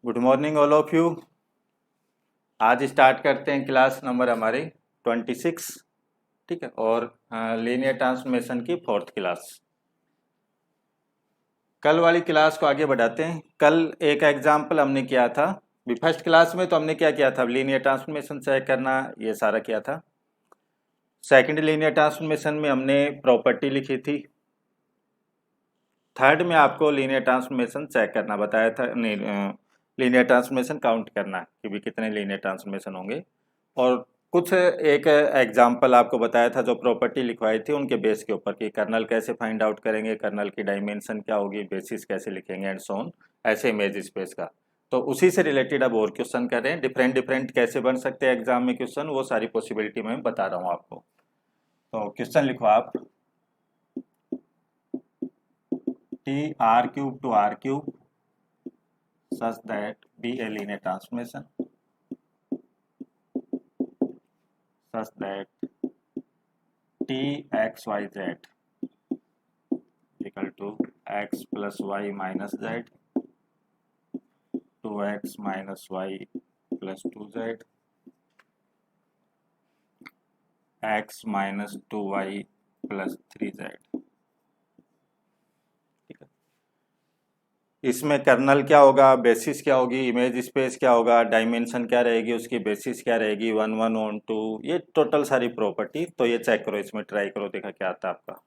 Good morning all of you. आज start करते हैं क्लास नंबर हमारी 26। ठीक है, और लीनियर ट्रांसफॉर्मेशन की फोर्थ क्लास। कल वाली क्लास को आगे बढ़ाते हैं। कल एक एग्जाम्पल हमने किया था। फर्स्ट क्लास में तो हमने क्या किया था, लीनियर ट्रांसफॉर्मेशन चेक करना, ये सारा किया था। सेकंड लीनियर ट्रांसफॉर्मेशन में हमने प्रॉपर्टी लिखी थी। थर्ड में आपको लीनियर ट्रांसफॉर्मेशन चेक करना बताया था, नहीं, लीनियर ट्रांसफॉर्मेशन काउंट करना कि भी कितने लीनियर ट्रांसफॉर्मेशन होंगे। और कुछ एक एग्जाम्पल आपको बताया था जो प्रॉपर्टी लिखवाई थी उनके बेस के ऊपर कि कर्नल कैसे फाइंड आउट करेंगे, कर्नल की डायमेंशन क्या होगी, बेसिस कैसे लिखेंगे एंड सो ऑन, ऐसे इमेज स्पेस का। तो उसी से रिलेटेड अब और क्वेश्चन कर रहे हैं। डिफरेंट डिफरेंट कैसे बन सकते हैं एग्जाम में क्वेश्चन, वो सारी पॉसिबिलिटी मैं बता रहा हूँ आपको। तो क्वेश्चन लिखो आप, T R cube to R cube such that be a linear transformation such that t x y z equal to x plus y minus z, 2x minus y plus 2z, x minus 2y plus 3z। ठीक है, इसमें colonel क्या होगा, basis क्या होगी, image space क्या होगा, dimension क्या रहेगी, उसकी बेसिस क्या रहेगी, 1 1 1 2, ये टोटल सारी प्रॉपर्टी। तो ये चेक करो, इसमें ट्राई करो, देखा क्या आता है आपका।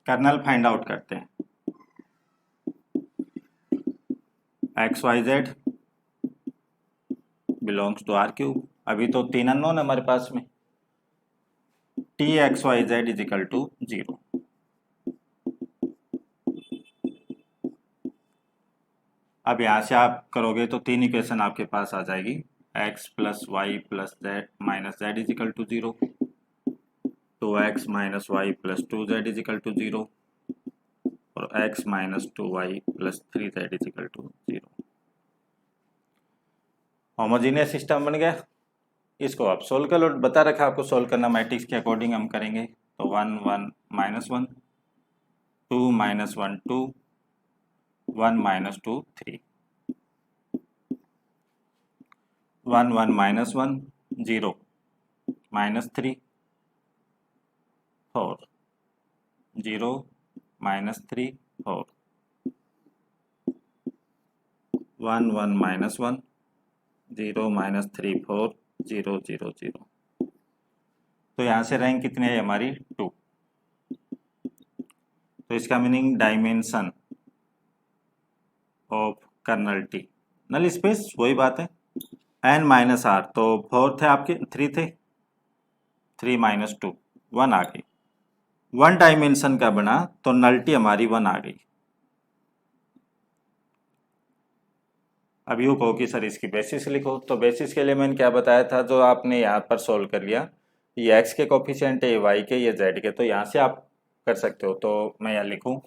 कर्नल फाइंड आउट करते हैं। X y z belongs to R cube. अभी तो तीन अननोन हमारे पास में। T x y z is equal to 0। अब यहाँ से आप करोगे तो तीन इक्वेशन आपके पास आ जाएगी। X plus y plus z minus z is equal to 0, 2x minus y plus 2z is equal to 0, और x minus 2y plus 3z is equal to 0। Homogeneous system बन गया। इसको आप सोल्व कर लो, बता रखा आपको सोल्व करना, मैट्रिक्स के अकॉर्डिंग हम करेंगे। तो 1 1 minus 1, 2 minus 1 2, 1 minus 2 3, 1 1 minus 1 0, minus 3 4, 0 minus 3 4, 1 1 minus 1 0 minus 3 4 0 0 0। तो यहाँ से रैंक कितनी है हमारी 2। तो इसका meaning dimension of kernel T, null space वही बात है। एन माइनस आर, तो 4 थे आपके, 3 थे, 3 माइनस 2 1 आ गई। वन डायमेंशन का बना तो नल्टी हमारी 1 आ गई। अब यूँ कहो कि सर इसकी बेसिस लिखो, तो बेसिस के लिए मैंने क्या बताया था, जो आपने यहाँ पर सोल्व कर लिया, ये एक्स के कोफिशिएंट है, ये वाई के, ये जेड के, तो यहाँ से आप कर सकते हो। तो मैं यहाँ लिखूँ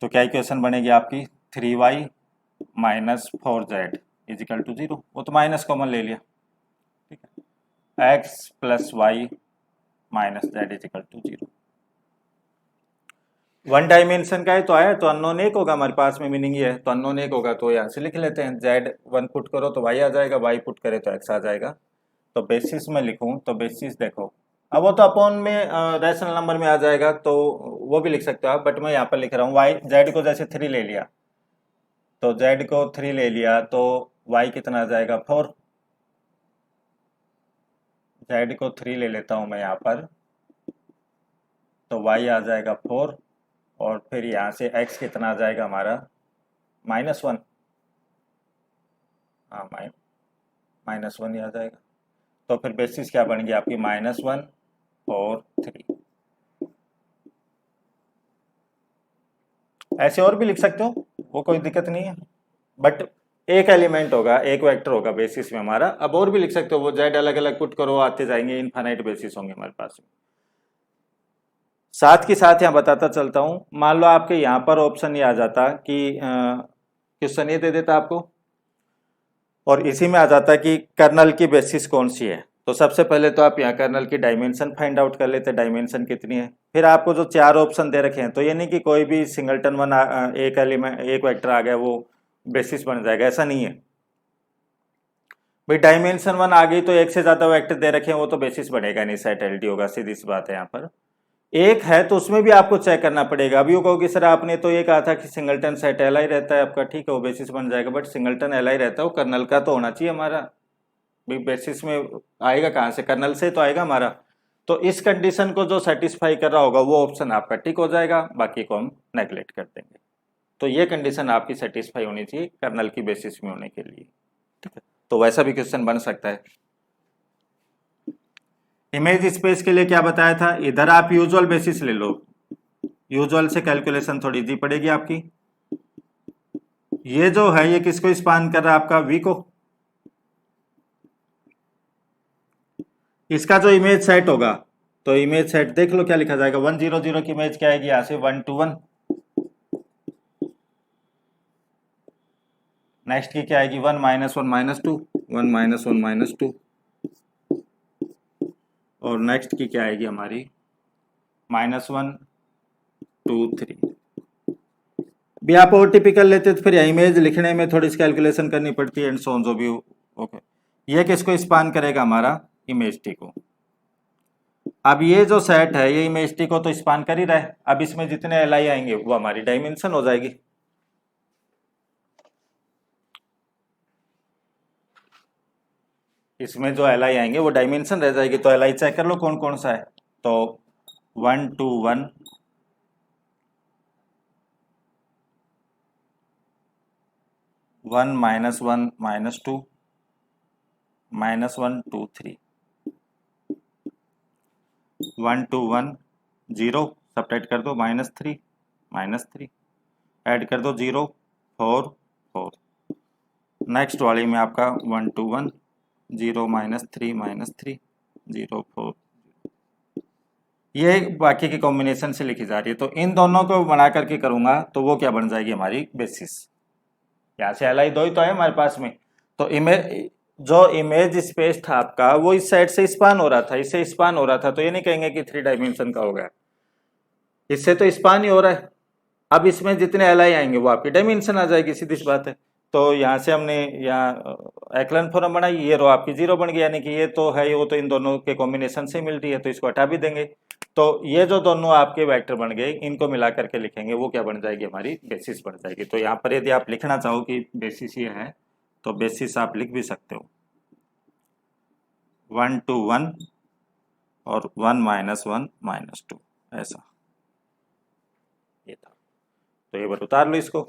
तो क्या इक्वेशन बनेगी आपकी, 3y minus 4z is equal to 0। वो तो माइनस कॉमन ले लिया, ठीक है। X plus y minus z is equal to 0। One dimension का है तो आया, तो अननोन एक होगा हमारे पास में, मीनिंग ये है। तो अननोन एक होगा तो यहाँ से लिख लेते हैं, जेड 1 पुट करो तो वाई आ जाएगा, वाई पुट करे तो एक्स आ जाएगा। तो बेसिस में लिखूं तो बेसिस देखो, अब वो तो अपॉन में रैशनल नंबर में आ जाएगा, तो वो भी लिख सकते हो आप, बट मैं यहाँ पर लिख रहा हूँ वाई, जेड को जैसे 3 ले लिया, तो जेड को 3 ले लिया तो वाई कितना आ जाएगा 4। जेड को 3 ले लेता हूँ मैं यहाँ पर, तो वाई आ जाएगा 4, और फिर यहाँ से एक्स कितना आ जाएगा हमारा -1। हाँ, -1 ही आ जाएगा। तो फिर बेसिस क्या बन गई आपकी -1 4 3। ऐसे और भी लिख सकते हो, वो कोई दिक्कत नहीं है, बट एक एलिमेंट होगा, एक वेक्टर होगा बेसिस में हमारा। अब और भी लिख सकते हो, वो जेड अलग अलग पुट करो, आते जाएंगे, इनफाइनाइट बेसिस होंगे हमारे पास में। साथ के साथ यहाँ बताता चलता हूँ, मान लो आपके यहाँ पर ऑप्शन ये आ जाता कि क्वेश्चन ये दे देता आपको, और इसी में आ जाता कि कर्नल की बेसिस कौन सी है। तो सबसे पहले तो आप यहाँ कर्नल की डायमेंशन फाइंड आउट कर लेते, डायमेंशन कितनी है। फिर आपको जो 4 ऑप्शन दे रखे हैं, तो ये नहीं कि कोई भी सिंगलटन वन एक एलिमेंट एक वेक्टर आ गया वो बेसिस बन जाएगा, ऐसा नहीं है भाई। डायमेंशन 1 आ गई तो एक से ज्यादा वेक्टर दे रखे हैं, वो तो बेसिस बनेगा नहीं, सेट एलटी होगा, सीधी सी बात है। यहाँ पर एक है तो उसमें भी आपको चेक करना पड़ेगा। अभी वो कहोगे सर आपने तो ये कहा था कि सिंगलटन सेट एल आई रहता है आपका, ठीक है वो बेसिस बन जाएगा, बट सिंगलटन एल आई रहता है वो कर्नल का तो होना चाहिए हमारा भाई। बेसिस में आएगा कहाँ से, कर्नल से तो आएगा हमारा। तो इस कंडीशन को जो सेटिस्फाई कर रहा होगा वो ऑप्शन आपका टिक हो जाएगा, बाकी को हम नेग्लेक्ट कर देंगे। तो ये कंडीशन आपकी सेटिस्फाई होनी चाहिए कर्नल की बेसिस में होने के लिए, ठीक है। तो वैसा भी क्वेश्चन बन सकता है। इमेज स्पेस के लिए क्या बताया था, इधर आप यूजुअल बेसिस ले लो, यूजुअल से कैलकुलेशन थोड़ी इजी पड़ेगी आपकी। ये जो है ये किसको स्पान कर रहा है, आपका वी को। इसका जो इमेज सेट होगा, तो इमेज सेट देख लो क्या लिखा जाएगा, 1 0 0 की इमेज क्या आएगी, यहां से 1 2 1। नेक्स्ट की क्या आएगी, 1 -1 -2, 1 -1 -2। और नेक्स्ट की क्या आएगी हमारी, -1 2 3। भी आप और टिपिकल लेते तो फिर इमेज लिखने में थोड़ी सी कैलकुलेशन करनी पड़ती है, एंड सो ऑन जो भी। ओके, ये किसको स्पान करेगा, हमारा इमेज टी को। अब ये जो सेट है ये इमेज टी को तो स्पान कर ही रहा है। अब इसमें जितने एल आई आएंगे वो हमारी डायमेंशन हो जाएगी। इसमें जो एल आई आएंगे वो डायमेंशन रह जाएगी। तो एल आई चेक कर लो कौन कौन सा है। तो 1 2 1, 1 -1 -2, -1 2 3, 1 2 1 0, सब्ट्रैक्ट कर दो, -3 -3, ऐड कर दो 0 4 4। नेक्स्ट वाली में आपका 1 2 1 0 -3 -3 0 4। ये बाकी के कॉम्बिनेशन से लिखी जा रही है। तो इन दोनों को बना करके करूंगा तो वो क्या बन जाएगी, हमारी बेसिस। यहाँ से एल आई दो ही तो है हमारे पास में। तो इमेज जो इमेज स्पेस था आपका वो इस साइड से स्पान हो रहा था, इससे स्पान हो रहा था, तो ये नहीं कहेंगे कि 3 डायमेंशन का हो गया, इससे तो स्पान ही हो रहा है। अब इसमें जितने एल आई आएंगे वो आपकी डायमेंशन आ जाएगी, सीधी सी बात है। तो यहाँ से हमने यहाँ एक्लन फॉर्म बनाई, ये रो आपकी 0 बन गई, यानी कि ये तो है, वो तो इन दोनों के कॉम्बिनेशन से मिल रही है, तो इसको हटा भी देंगे। तो ये जो दोनों आपके वेक्टर बन गए, इनको मिला करके लिखेंगे, वो क्या बन जाएगी, हमारी बेसिस बन जाएगी। तो यहाँ पर यदि आप लिखना चाहो कि बेसिस ये है, तो बेसिस आप लिख भी सकते हो 1 2 1 और 1 -1 -2, ऐसा ये था। तो ये बार उतार लो इसको।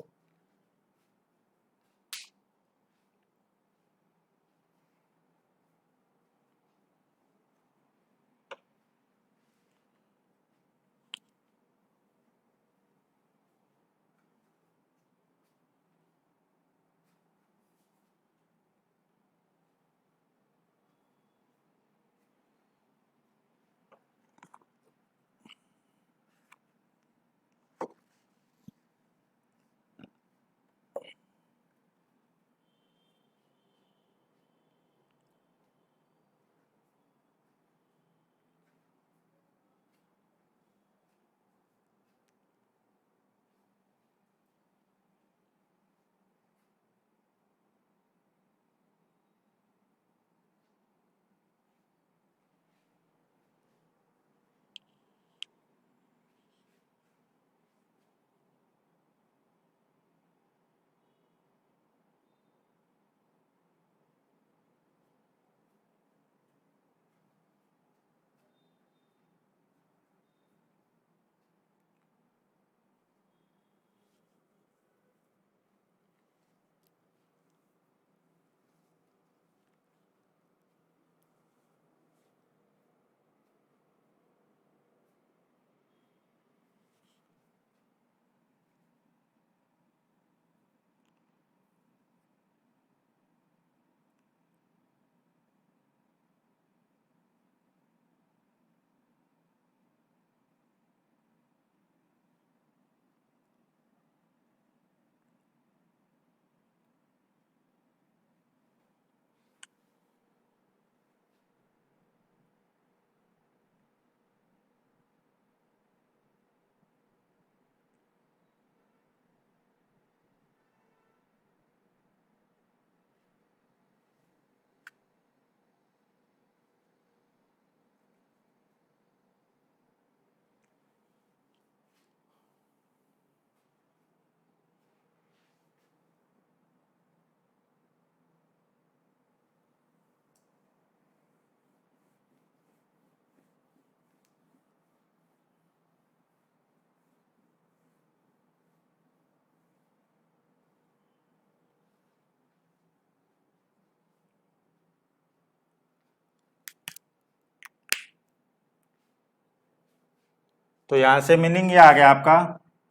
तो यहाँ से मीनिंग ये आ गया आपका,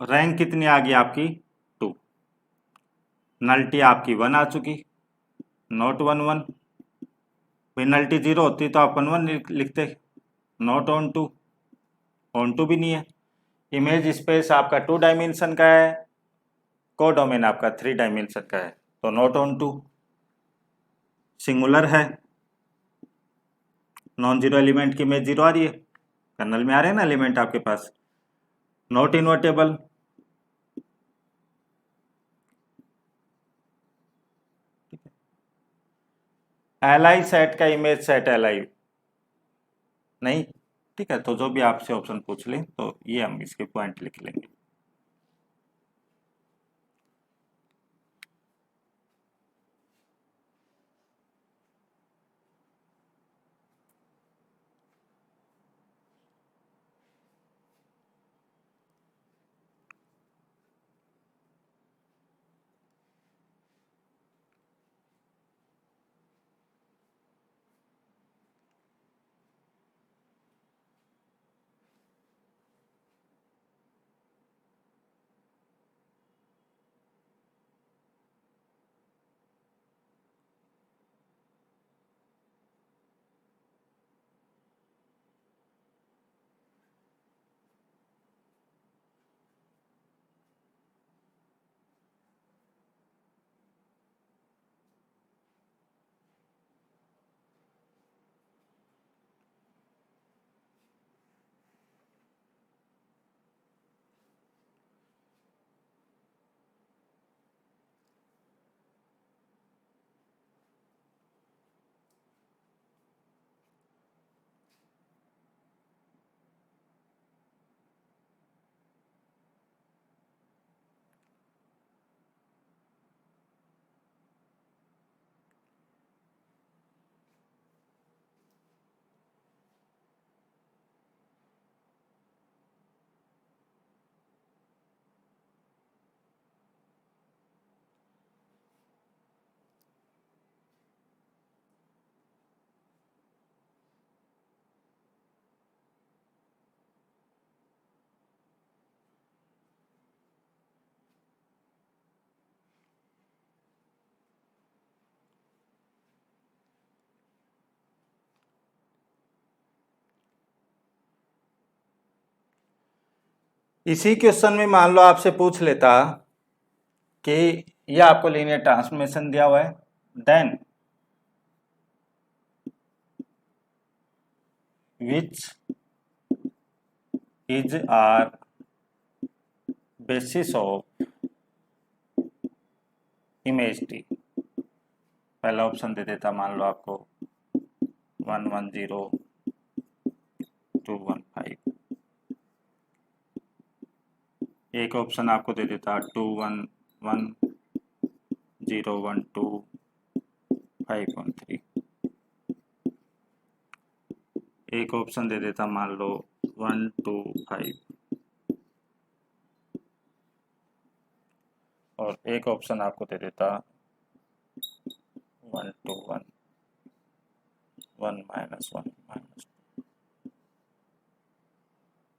रैंक कितनी आ गई आपकी 2, नल्टी आपकी 1 आ चुकी, नॉट 1 1, पेनल्टी 0 होती तो आप 1 1 लिखते, not onto, onto भी नहीं है। इमेज स्पेस आपका 2 डायमेंशन का है, कोडोमेन आपका 3 डायमेंशन का है, तो नॉट ऑन टू, सिंगुलर है, नॉन जीरो एलिमेंट की इमेज 0 आ रही है, कर्नल में आ रहे हैं ना एलिमेंट आपके पास, नॉट इन्वर्टेबल, एलाई सेट का इमेज सेट एलाई नहीं, ठीक है। तो जो भी आपसे ऑप्शन पूछ लें तो ये हम इसके पॉइंट लिख लेंगे। इसी क्वेश्चन में मान लो आपसे पूछ लेता कि ये आपको लीनियर ट्रांसफॉर्मेशन दिया हुआ है, then which is are basis of image T. पहला ऑप्शन दे देता मान लो आपको 1 1 0 2 1 5, एक ऑप्शन आपको दे देता 2 1 1 0 1 2 5 1 3, एक ऑप्शन दे देता मान लो 1 2 5, और एक ऑप्शन आपको दे देता 1 2 1 1 -1 -2,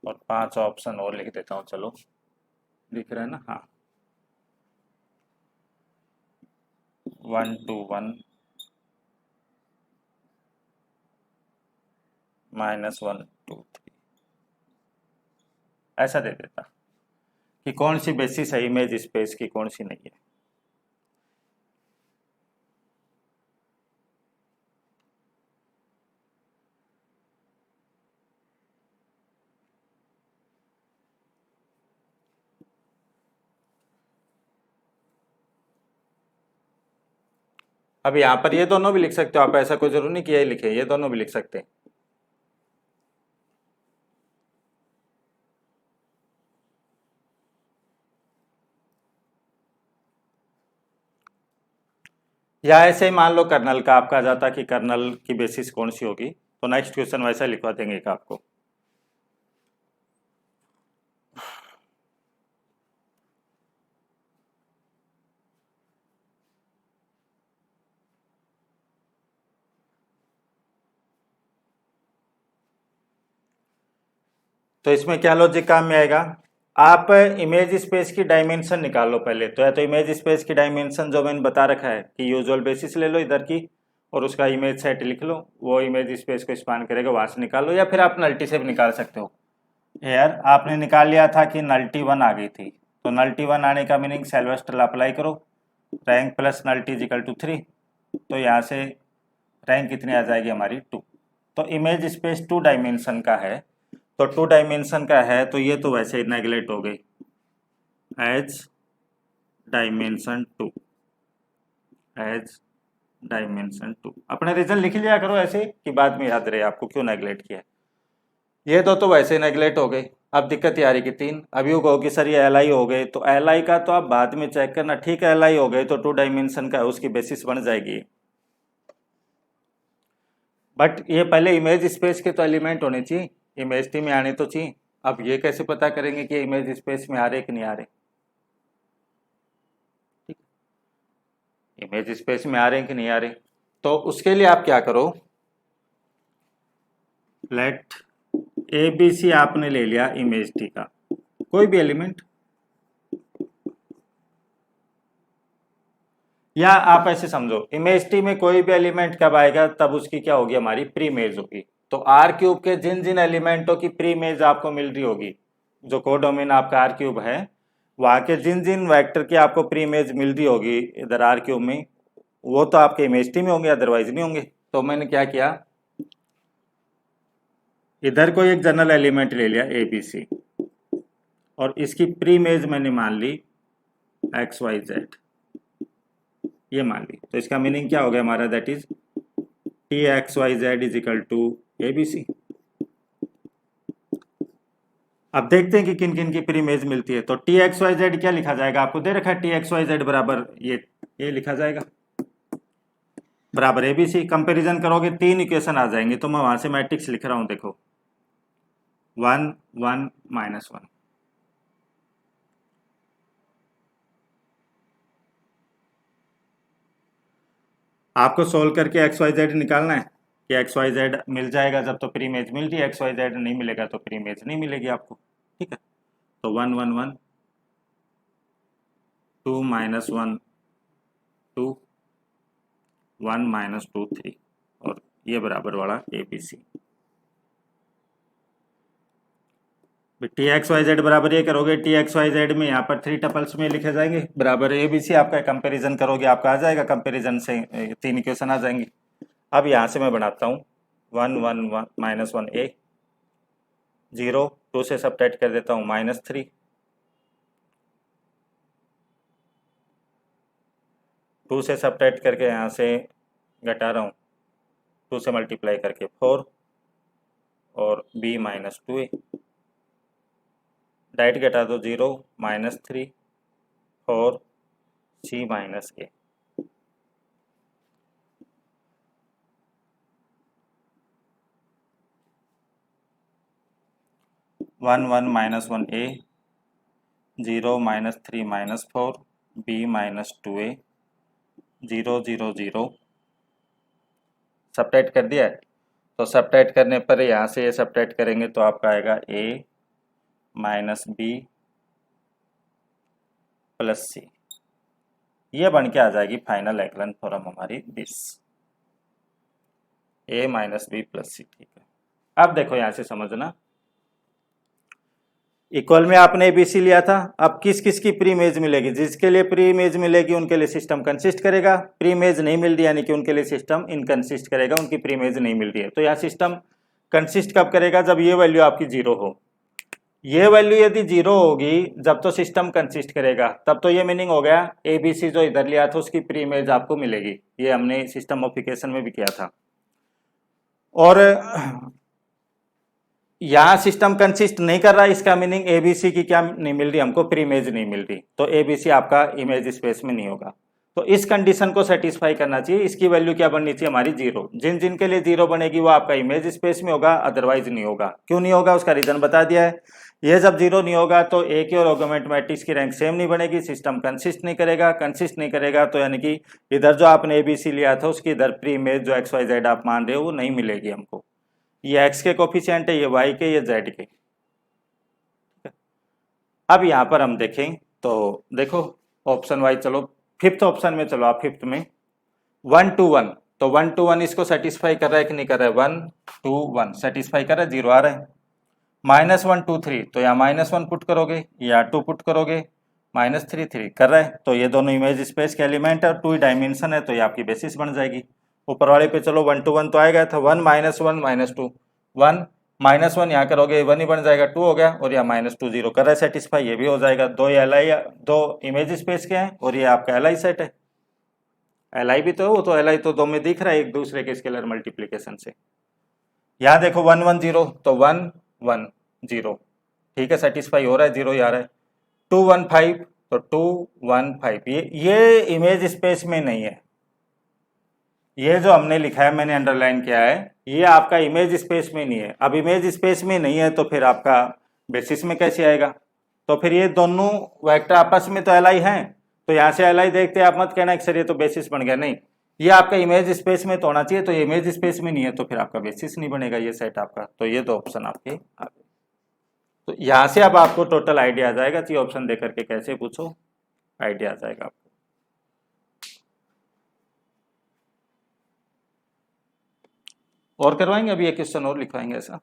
और 5 ऑप्शन और लिख देता हूँ, चलो दिख रहा है ना, हाँ 1 2 1 -1 2 3, ऐसा दे देता कि कौन सी बेसिस है इमेज स्पेस की, कौन सी नहीं है। अब यहाँ पर ये दोनों भी लिख सकते हो आप, ऐसा कोई जरूरी नहीं कि ये लिखे, ये दोनों भी लिख सकते हैं। या ऐसे ही मान लो कर्नल का आपका आ जाता कि कर्नल की बेसिस कौन सी होगी, तो नेक्स्ट क्वेश्चन वैसा लिखवा देंगे एक आपको। तो इसमें क्या लॉजिक काम में आएगा, आप इमेज स्पेस की डायमेंशन निकाल लो पहले तो, या तो इमेज स्पेस की डायमेंशन जो मैंने बता रखा है कि यूजुअल बेसिस ले लो इधर की और उसका इमेज सेट लिख लो, वो इमेज स्पेस को स्पान करेगा, वहां से निकाल लो, या फिर आप नल्टी से भी निकाल सकते हो। यार आपने निकाल लिया था कि नल्टी 1 आ गई थी, तो नल्टी 1 आने का मीनिंग सेल्वेस्टर अप्लाई करो, rank plus nullity is equal to 3, तो यहाँ से रैंक कितनी आ जाएगी हमारी 2। तो इमेज स्पेस 2 डायमेंशन का है, तो 2 डायमेंशन का है तो ये तो वैसे ही नेगलेक्ट हो गई एज डायमेंशन 2, एज डायमेंशन 2। अपने रीजन लिख लिया करो ऐसे कि बाद में याद रहे आपको क्यों नेगलेक्ट किया। ये तो वैसे ही नेगलेक्ट हो गई। अब दिक्कत ये आ रही कि 3, अब यू कहो कि सर ये एल आई हो गए, तो एल आई का तो आप बाद में चेक करना, ठीक है एल आई हो गए तो 2 डायमेंशन का उसकी बेसिस बन जाएगी, बट ये पहले इमेज स्पेस के तो एलिमेंट होने चाहिए, इमेज टी में आने तो चाहिए। अब ये कैसे पता करेंगे कि इमेज स्पेस में आ रहे कि नहीं आ रहे, इमेज स्पेस में आ रहे हैं कि नहीं आ रहे, तो उसके लिए आप क्या करो, लेट ए बी सी आपने ले लिया इमेज टी का कोई भी एलिमेंट, या आप ऐसे समझो इमेज टी में कोई भी एलिमेंट कब आएगा, तब उसकी क्या होगी, हमारी प्री इमेज होगी। तो आर क्यूब के जिन जिन एलिमेंटों की प्री इमेज आपको मिल रही होगी, जो कोडोमेन आपका आर क्यूब है, वहां के जिन जिन वेक्टर की आपको प्री इमेज मिल रही होगी इधर आर क्यूब में, वो तो आपके इमेज टी में होंगे, अदरवाइज नहीं होंगे। तो मैंने क्या किया, इधर कोई एक जनरल एलिमेंट ले लिया ए बी सी, और इसकी प्री इमेज मैंने मान ली एक्स वाई जेड, ये मान ली। तो इसका मीनिंग क्या हो गया हमारा, that is T x y z is equal to A B c. अब देखते हैं कि किन किन की प्री इमेज मिलती है। तो टी एक्स वाई जेड क्या लिखा जाएगा, आपको दे रखा है टी एक्स वाई जेड बराबर ये लिखा जाएगा बराबर ए बी सी। कंपेरिजन करोगे 3 इक्वेशन आ जाएंगे, तो मैं वहां से मैट्रिक्स लिख रहा हूं, देखो 1 1 -1। आपको सोल्व करके एक्स वाई जेड निकालना है कि एक्स वाई जेड मिल जाएगा जब तो प्री इमेज मिल रही है, एक्स वाई जेड नहीं मिलेगा तो प्री इमेज नहीं मिलेगी आपको, ठीक है। तो 1 1 1 2 -1 2 1 -2 3, और ये बराबर वाला a B C. T x y z बराबर ये करोगे, टी एक्स वाई जेड में यहाँ पर 3 टपल्स में लिखे जाएंगे, बराबर ए बी सी आपका कंपेरिजन करोगे आपका आ जाएगा, कंपेरिजन से 3 इक्वेशन आ जाएंगे। अब यहाँ से मैं बनाता हूँ 1 1 1 -1 ए, 0 2 से सबट्रैक्ट कर देता हूँ -3, 2 से सबट्रैक्ट करके यहाँ से घटा रहा हूँ, 2 से मल्टीप्लाई करके 4, और b -2a, डाइट घटा दो 0 -3 4 c -a। 1 1 -1 a, 0 -3 -4 b -2a, 0 0 0। Subtract कर दिया है, तो सबट्रैक्ट करने पर यहाँ से ये सबट्रैक्ट करेंगे तो आपका आएगा a -b + c, ये बन के आ जाएगी फाइनल एक्लन थ्योरम हमारी दिस, a -b + c, ठीक है। अब देखो यहाँ से समझना, इक्वल में आपने एबीसी लिया था, अब किस किस की प्री इमेज मिलेगी, जिसके लिए प्री इमेज मिलेगी उनके लिए सिस्टम कंसिस्ट करेगा, प्री इमेज नहीं मिल रही यानी कि उनके लिए सिस्टम इनकंसिस्ट करेगा, उनकी प्री इमेज नहीं मिल रही है। तो यहाँ सिस्टम कंसिस्ट कब करेगा, जब ये वैल्यू आपकी 0 हो। ये वैल्यू यदि 0 होगी जब तो सिस्टम कंसिस्ट करेगा, तब तो ये मीनिंग हो गया एबीसी जो इधर लिया था उसकी प्री इमेज आपको मिलेगी, ये हमने सिस्टम मॉडिफिकेशन में भी किया था। और यहाँ सिस्टम कंसिस्ट नहीं कर रहा, इसका मीनिंग एबीसी की क्या नहीं मिल रही, हमको प्री इमेज नहीं मिल रही, तो एबीसी आपका इमेज स्पेस में नहीं होगा। तो इस कंडीशन को सेटिस्फाई करना चाहिए, इसकी वैल्यू क्या बननी चाहिए हमारी 0। जिन जिन के लिए 0 बनेगी वो आपका इमेज स्पेस में होगा, अदरवाइज नहीं होगा। क्यों नहीं होगा उसका रीजन बता दिया है। ये जब 0 नहीं होगा तो ए की और ऑर्गुमेंट मैट्रिक्स की रैंक सेम नहीं बनेगी, सिस्टम कंसिस्ट नहीं करेगा, कंसिस्ट नहीं करेगा तो यानी कि इधर जो आपने एबीसी लिया था उसकी इधर प्री इमेज जो एक्स वाई जेड आप मान रहे हो वो नहीं मिलेगी हमको। ये x के कोफिशिएंट है, ये y के, ये z के। अब यहाँ पर हम देखें तो देखो ऑप्शन वाइज चलो, फिफ्थ ऑप्शन में चलो आप, फिफ्थ में 1 to 1, तो 1 to 1 इसको सेटिस्फाई कर रहा है कि नहीं कर रहा है? 1 to 1 सेटिस्फाई कर रहा है, 0 आ रहा है। -1 2 3, तो यहाँ -1 पुट करोगे या 2 पुट करोगे, -3 3 कर रहा है, तो ये दोनों इमेज स्पेस के एलिमेंट है, 2 डायमेंशन है, तो ये आपकी बेसिस बन जाएगी। ऊपर वाले पे चलो 1 to 1 तो आएगा था, 1 -1 -2, 1 -1 यहाँ करोगे 1 ही बन जाएगा, 2 हो गया, और यहाँ -2 0 कर रहा है सेटिस्फाई, ये भी हो जाएगा। दो एल आई, दो इमेज स्पेस के हैं, और ये आपका एल आई सेट है। एल आई भी तो है, वो तो एल आई तो दो में दिख रहा है एक दूसरे के स्केलर मल्टीप्लीकेशन से। यहाँ देखो 1 1 0, तो 1 1 0, ठीक है, सेटिस्फाई हो रहा है, 0 ही आ रहा है। 2 1 5, तो 2 1 5, ये इमेज स्पेस में नहीं है। ये जो हमने लिखा है, मैंने अंडरलाइन किया है, ये आपका इमेज स्पेस में नहीं है। अब इमेज स्पेस में नहीं है तो फिर आपका बेसिस में कैसे आएगा? तो फिर ये दोनों वेक्टर आपस में तो एल हैं, तो यहाँ से एल देखते आप मत कहना कि सर ये तो बेसिस बन गया, नहीं, ये आपका इमेज स्पेस में तो होना चाहिए, तो ये इमेज स्पेस में नहीं है, तो फिर आपका बेसिस नहीं बनेगा ये सेट आपका। तो ये दो ऑप्शन आपके आ गए। तो यहाँ से अब आपको टोटल आइडिया आ जाएगा कि ऑप्शन दे करके कैसे पूछो, आइडिया आ जाएगा आपको। और करवाएंगे, अभी एक क्वेश्चन और लिखवाएंगे ऐसा।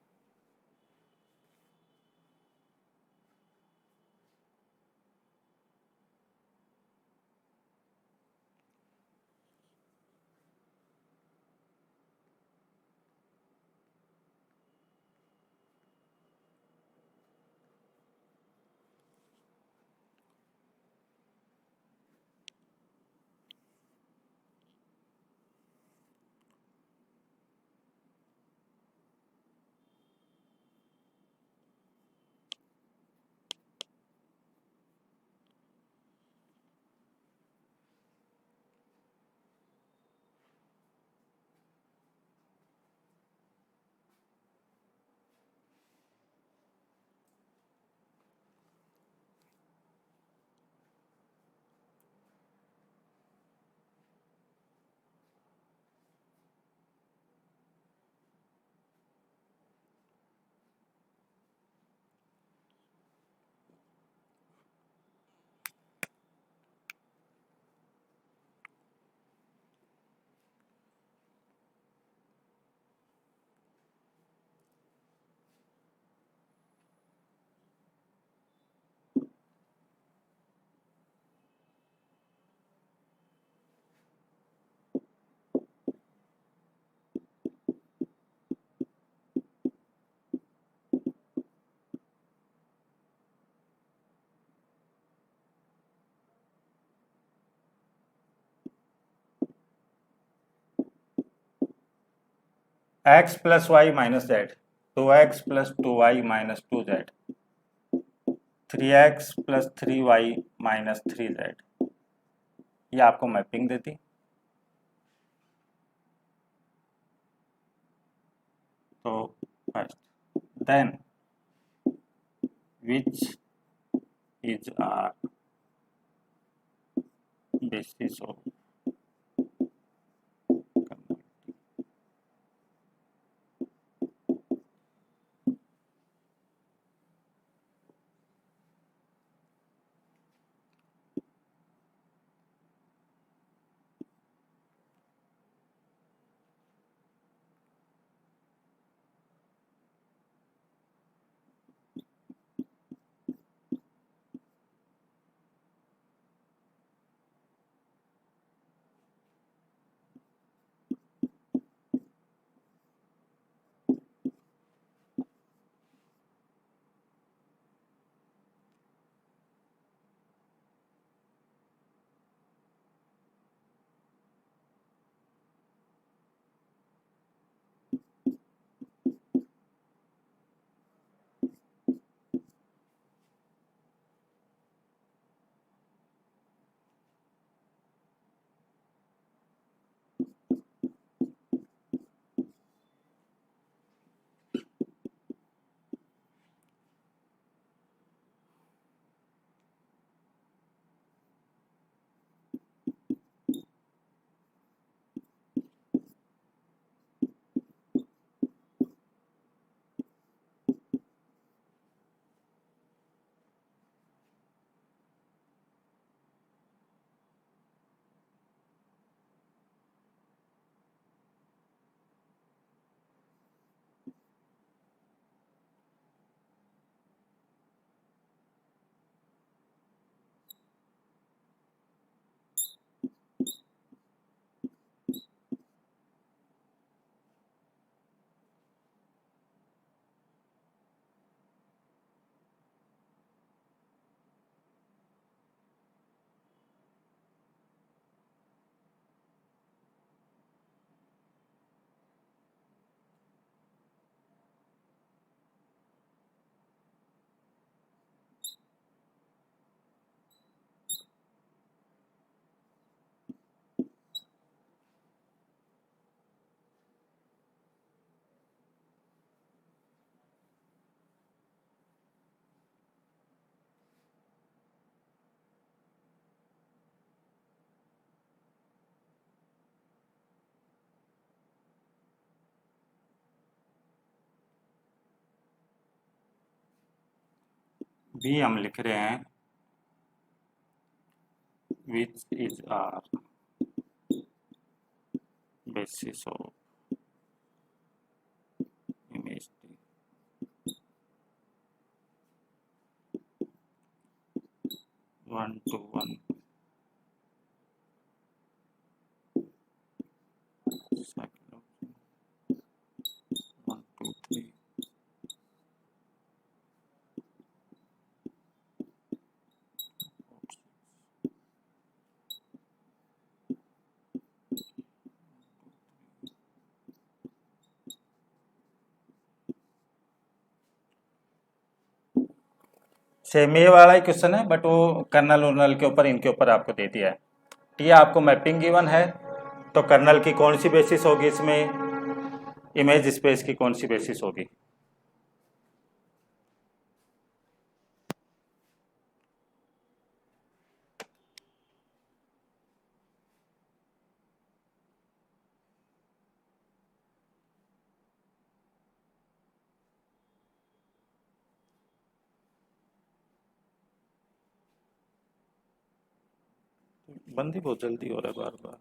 x plus y minus z, 2x plus 2y minus 2z, 3x plus 3y minus 3z, ये आपको मैपिंग देती। तो first, then which is are basis of भी हम लिख रहे हैं which is are basis of image 1 to 1 second 1 2 3 same ये वाला ही क्वेश्चन है, बट वो कर्नल उर्नल के ऊपर इनके ऊपर आपको दे दिया है। टी आपको मैपिंग गिवन है, तो कर्नल की कौन सी बेसिस होगी इसमें, इमेज स्पेस की कौन सी बेसिस होगी। बंद ही बहुत जल्दी हो रहा है बार बार।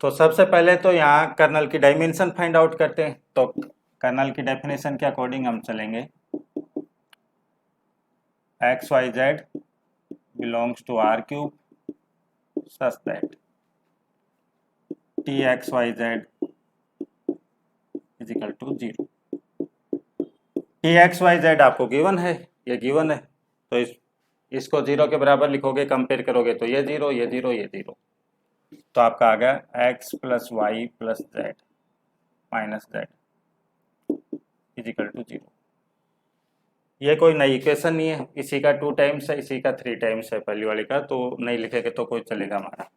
तो सबसे पहले तो यहाँ कर्नल की डायमेंशन फाइंड आउट करते हैं। तो कर्नल की डेफिनेशन के अकॉर्डिंग हम चलेंगे, x y z belongs to R cube such that T x y z is equal to 0। T x y z आपको गिवन है, ये गिवन है, तो इसको 0 के बराबर लिखोगे, कंपेयर करोगे तो ये 0 ये 0 ये 0, तो आपका आ गया x plus y plus z minus z is equal to 0। ये कोई नई इक्वेशन नहीं है, इसी का 2 टाइम्स है, इसी का 3 टाइम्स है पहली वाले का, तो नहीं लिखेंगे तो कोई चलेगा हमारा।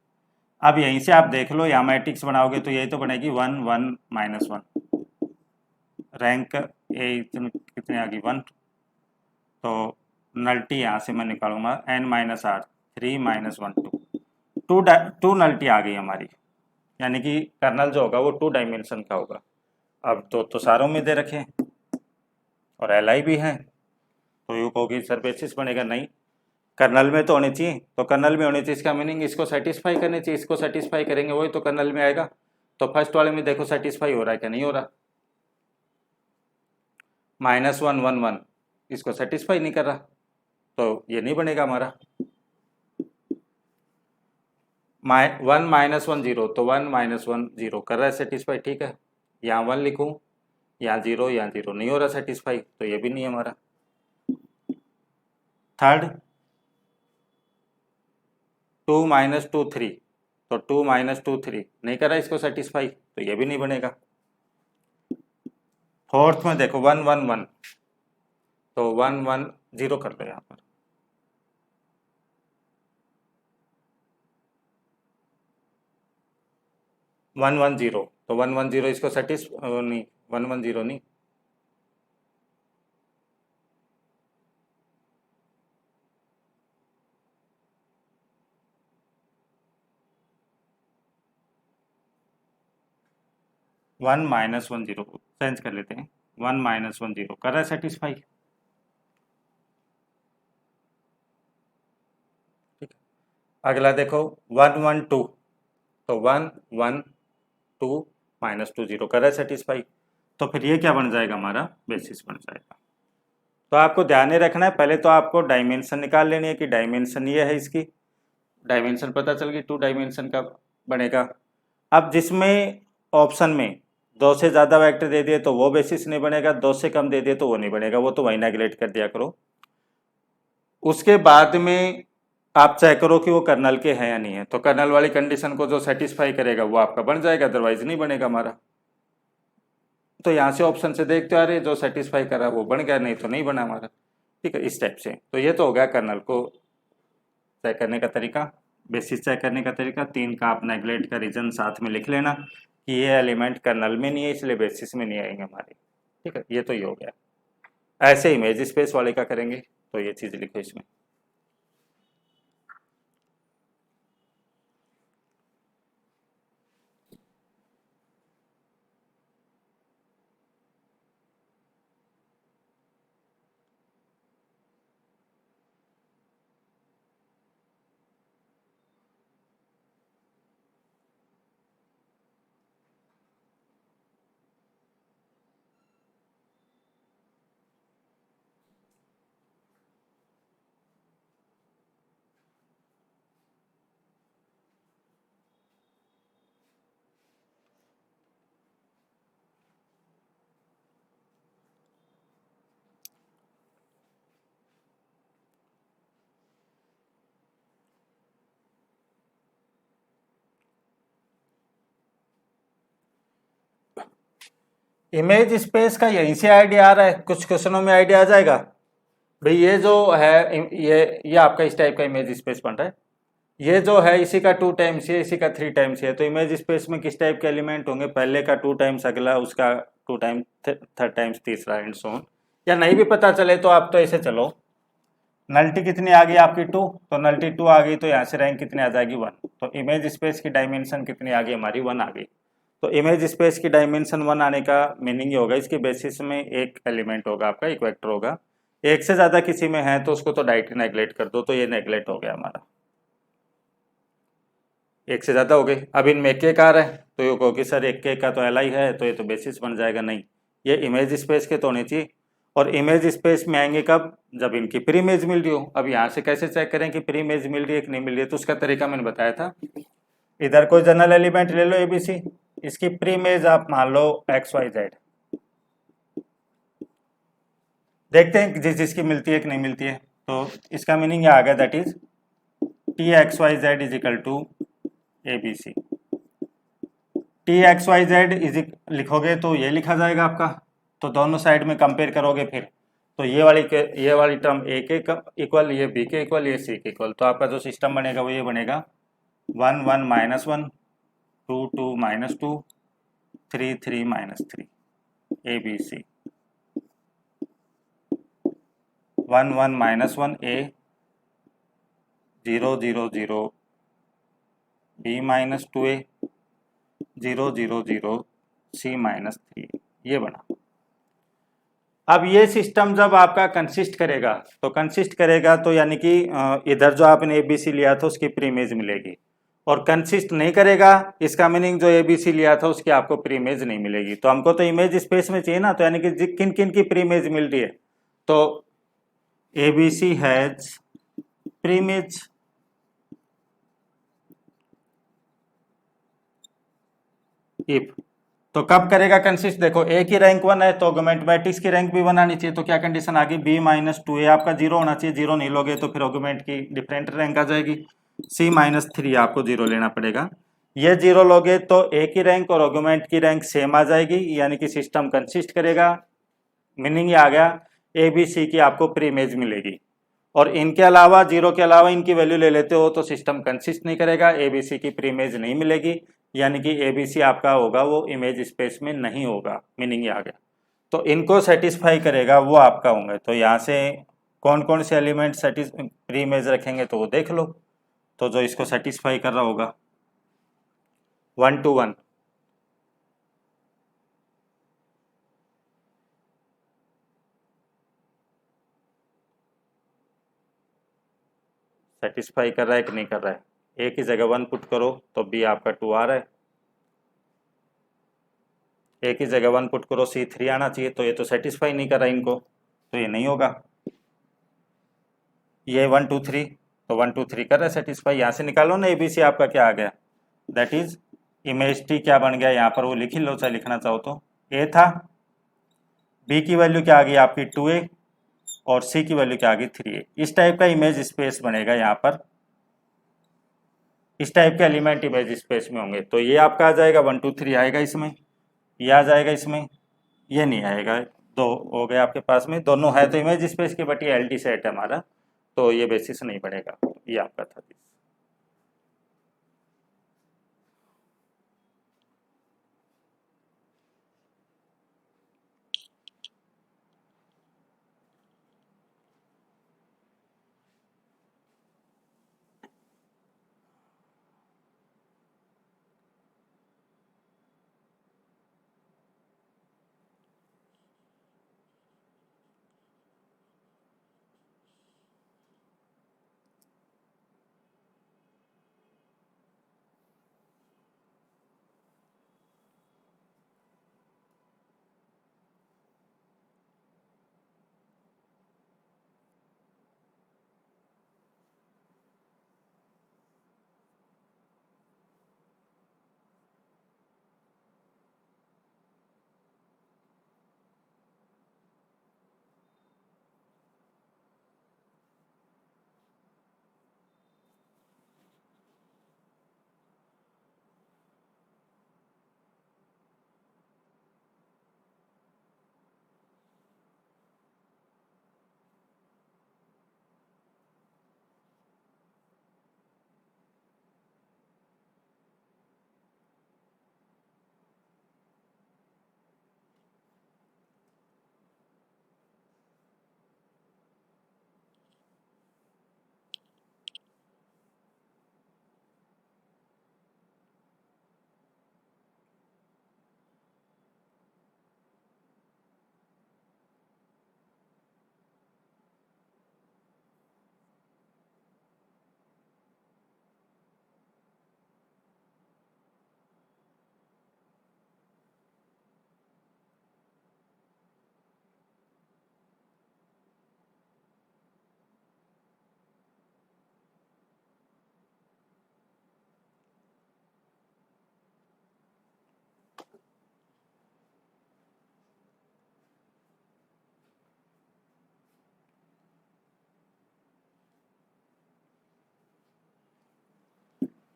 अब यहीं से आप देख लो, यहाँ मैट्रिक्स बनाओगे तो यही तो बनेगी 1 1 -1, रैंक ए कितने आ गई 1, तो नल्टी यहाँ से मैं निकालूंगा n minus R 3 -1 to nullity आ गई हमारी, यानी कि कर्नल जो होगा वो 2 डायमेंशन का होगा। अब तो सारों में दे रखे हैं और एल आई भी हैं, तो यू कहोगे सर बेसिस बनेगा, नहीं कर्नल में तो होने चाहिए, तो कर्नल में होने चाहिए इसका मीनिंग इसको सेटिस्फाई करने चाहिए, इसको सेटिस्फाई करेंगे वही तो कर्नल में आएगा। तो फर्स्ट वाले में देखो सेटिस्फाई हो रहा है क्या, नहीं हो रहा, -1 1 1 इसको सेटिस्फाई नहीं कर रहा, तो ये नहीं बनेगा हमारा। 1 -1 0, तो 1 -1 0 कर रहा है सेटिस्फाई, ठीक है, यहाँ 1 लिखूँ, यहाँ 0 यहाँ 0, नहीं हो रहा सेटिस्फाई, तो ये भी नहीं है हमारा। थर्ड 2 -2 3, तो 2 -2 3 नहीं कर रहा इसको सेटिस्फाई, तो ये भी नहीं बनेगा। फोर्थ में देखो 1 1 1, तो 1 1 0 कर लो यहाँ पर, वन वन जीरो, तो 1 1 0 इसको नहीं, 1 1 0 नहीं, वन -1 0 चेंज कर लेते हैं, 1 -1 0 कर रहा है सेटिस्फाई, ठीक है। अगला देखो 1 1 2, तो 1 1 2 -2 0 कर रहा है सेटिस्फाई, तो फिर ये क्या बन जाएगा, हमारा बेसिस बन जाएगा। तो आपको ध्यान में रखना है, पहले तो आपको डायमेंशन निकाल लेनी है कि डायमेंशन ये है, इसकी डायमेंशन पता चल गई, 2 डायमेंशन का बनेगा। अब जिसमें ऑप्शन में 2 से ज़्यादा वेक्टर दे दिए तो वो बेसिस नहीं बनेगा, 2 से कम दे दिए तो वो नहीं बनेगा, वो तो वही नेगलेक्ट कर दिया करो। उसके बाद में आप चेक करो कि वो कर्नल के हैं या नहीं है, तो कर्नल वाली कंडीशन को जो सेटिस्फाई करेगा वो आपका बन जाएगा, अदरवाइज नहीं बनेगा हमारा। तो यहाँ से ऑप्शन से देखते आ रहे जो सेटिस्फाई करा वो बन गया, नहीं तो नहीं बना हमारा, ठीक है, इस टाइप से। तो ये तो हो गया कर्नल को चेक करने का तरीका, बेसिस चेक करने का तरीका। 3 का आप नेगलेक्ट का रीजन साथ में लिख लेना कि ये एलिमेंट कर्नल में नहीं है इसलिए बेसिस में नहीं आएंगे हमारे, ठीक है, ये तो ये हो गया। ऐसे इमेज स्पेस वाले का करेंगे, तो ये चीज़ लिखो इसमें। इमेज स्पेस का यहीं से आइडिया आ रहा है, कुछ क्वेश्चनों में आइडिया आ जाएगा भाई। ये जो है ये आपका इस टाइप का इमेज स्पेस बन रहा है। ये जो है इसी का 2 टाइम्स ये, इसी का 3 टाइम्स ये। तो इमेज स्पेस में किस टाइप के एलिमेंट होंगे, पहले का 2 टाइम्स, अगला उसका 2 टाइम्स, थर्ड टाइम्स, तीसरा एंड सो ऑन। या नहीं भी पता चले तो आप तो ऐसे चलो, नल्टी कितनी आ गई आपकी 2, तो नल्टी 2 आ गई तो यहाँ से रैंक कितनी आ जाएगी 1। तो इमेज स्पेस की डायमेंशन कितनी आ गई हमारी, 1 आ गई। तो इमेज स्पेस की डायमेंशन 1 आने का मीनिंग ये होगा, इसके बेसिस में एक एलिमेंट होगा आपका, एक वेक्टर होगा। एक से ज़्यादा किसी में है तो उसको तो डायरेक्ट नेगलेक्ट कर दो, तो ये नेगलेक्ट हो गया हमारा। एक से ज़्यादा हो गई। अब इनमें एक एक आ रहा है तो ये कहो कि सर एक एक का तो एल आई है तो ये तो बेसिस बन जाएगा, नहीं, ये इमेज स्पेस के तो होने चाहिए। और इमेज स्पेस में आएंगे कब, जब इनकी प्री इमेज मिल रही हो। अब यहाँ से कैसे चेक करें कि प्री इमेज मिल रही है कि नहीं मिल रही है, तो उसका तरीका मैंने बताया था। इधर कोई जनरल एलिमेंट ले लो एबीसी, इसकी प्री इमेज आप मान लो एक्स वाई जेड, देखते हैं जिस जिसकी मिलती है कि नहीं मिलती है। तो इसका मीनिंग ये आ गया, that is T x y z is equal to A B C. T x y z is लिखोगे तो ये लिखा जाएगा आपका, तो दोनों साइड में कंपेयर करोगे फिर, तो ये वाली टर्म ए के इक्वल, ये बी के इक्वल, ये सी के इक्वल। तो आपका जो सिस्टम बनेगा वो ये बनेगा 1 1 -1, 2 2 -2, 3 3 -3, A B C. 1 1 -1 A, 0 0 0 B -2 ए, 0 0 0 सी -3, ये बना। अब ये सिस्टम जब आपका कंसिस्ट करेगा, तो कंसिस्ट करेगा तो यानी कि इधर जो आपने एबीसी लिया था उसकी प्रीमेज मिलेगी, और कंसिस्ट नहीं करेगा इसका मीनिंग जो एबीसी लिया था उसकी आपको प्रीमेज नहीं मिलेगी। तो हमको तो इमेज स्पेस में चाहिए ना, तो यानी कि किन किन की प्रीमेज मिल रही है, तो एबीसी हैज प्रीमेज। इफ, तो कब करेगा कंसिस्ट, देखो ए की रैंक 1 है तो ऑगमेंट की रैंक भी 1 आनी चाहिए। तो क्या कंडीशन आ गई, बी -2 ए आपका 0 होना चाहिए, 0 नहीं लोगे तो फिर ऑगमेंट की डिफरेंट रैंक आ जाएगी। सी -3 आपको 0 लेना पड़ेगा, ये 0 लोगे तो ए की रैंक और ऑगमेंट की रैंक सेम आ जाएगी, यानी कि सिस्टम कंसिस्ट करेगा। मीनिंग ये आ गया ए बी सी की आपको प्री इमेज मिलेगी, और इनके अलावा 0 के अलावा इनकी वैल्यू ले लेते हो तो सिस्टम कंसिस्ट नहीं करेगा, एबीसी की प्री इमेज नहीं मिलेगी, यानी कि एबीसी आपका होगा वो इमेज स्पेस में नहीं होगा। मीनिंग ये आ गया, तो इनको सेटिस्फाई करेगा वो आपका होंगे। तो यहाँ से कौन कौन से एलिमेंट प्री इमेज रखेंगे तो वो देख लो, तो जो इसको सेटिस्फाई कर रहा होगा 1 to 1, सेटिस्फाई कर रहा है कि नहीं कर रहा है। ए की जगह 1 पुट करो तो बी आपका 2 आ रहा है, ए की जगह 1 पुट करो सी 3 आना चाहिए, तो ये तो सेटिस्फाई नहीं कर रहा इनको, तो ये नहीं होगा। ये 1 2 3, तो 1 2 3 कर रहा है सेटिस्फाई। यहाँ से निकालो ना एबीसी आपका क्या आ गया, दैट इज इमेज टी क्या बन गया, यहाँ पर वो लिख ही लो चाहे लिखना चाहो तो। ए था, बी की वैल्यू क्या आ गई आपकी 2a, और सी की वैल्यू क्या आ गई 3a। इस टाइप का इमेज स्पेस बनेगा यहाँ पर, इस टाइप के एलिमेंट इमेज स्पेस में होंगे। तो ये आपका आ जाएगा 1 2 3 आएगा इसमें, ये आ जाएगा इसमें, ये नहीं आएगा। दो हो गए आपके पास में, दोनों है तो इमेज स्पेस की, बट ये एल टी सेट है हमारा, तो ये बेसिस नहीं पड़ेगा। ये आपका था।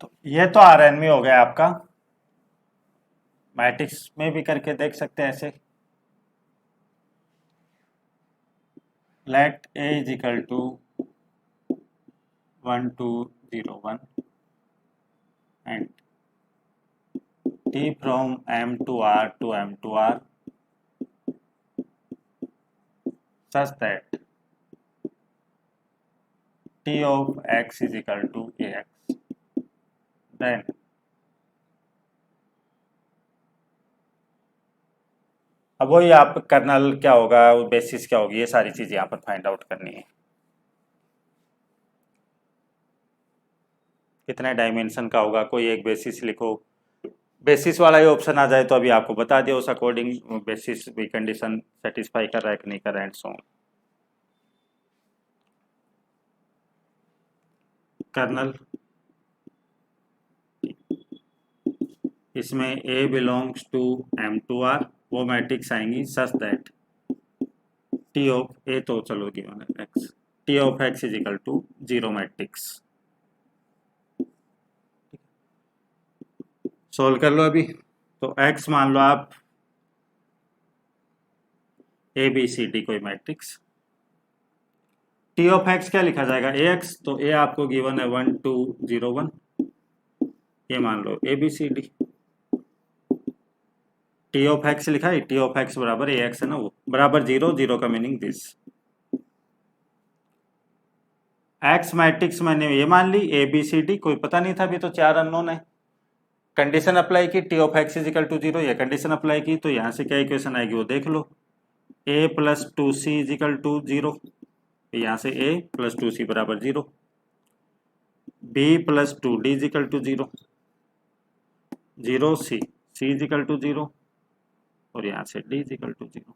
तो ये तो Rn में हो गया आपका। मैट्रिक्स में भी करके देख सकते हैं ऐसे। Let A is equal to 1 2 0 1 and T from M to R to M to R such that T of X is equal to AX. Then अब वही आप कर्नल क्या होगा, बेसिस क्या होगी, ये सारी चीज़ यहाँ पर फाइंड आउट करनी है। कितने डायमेंशन का होगा, कोई एक बेसिस लिखो, बेसिस वाला ही ऑप्शन आ जाए तो अभी आपको बता दिया उस अकॉर्डिंग बेसिस भी कंडीशन सेटिस्फाई कर रहा है कि नहीं कर रहा है एंड सो ऑन। कर्नल इसमें A बिलोंग्स टू M2R, वो मैट्रिक्स आएंगी such that T of A तो चलो गिवन है X, T of X is equal to 0 matrix. Solve कर लो अभी। तो X मान लो आप A B C D कोई मैट्रिक्स, T ऑफ X क्या लिखा जाएगा AX, तो A आपको गिवन है 1 2 0 1, ये मान लो A B C D। T of X लिखा है, T ऑफ X बराबर AX है ना, वो बराबर 0, 0 का मीनिंग दिस। X मैट्रिक्स मैंने ये मान ली, A B C D कोई पता नहीं था, अभी तो 4 अननोन है। कंडीशन अप्लाई की, T of X is equal to 0, ये कंडीशन अप्लाई की, तो यहाँ से क्या इक्वेशन आएगी वो देख लो। A plus 2C is equal to 0, यहाँ से A प्लस 2C बराबर 0, B plus 2D is equal to 0, 0 C is equal to 0, और यहाँ से D इज इक्वल टू 0।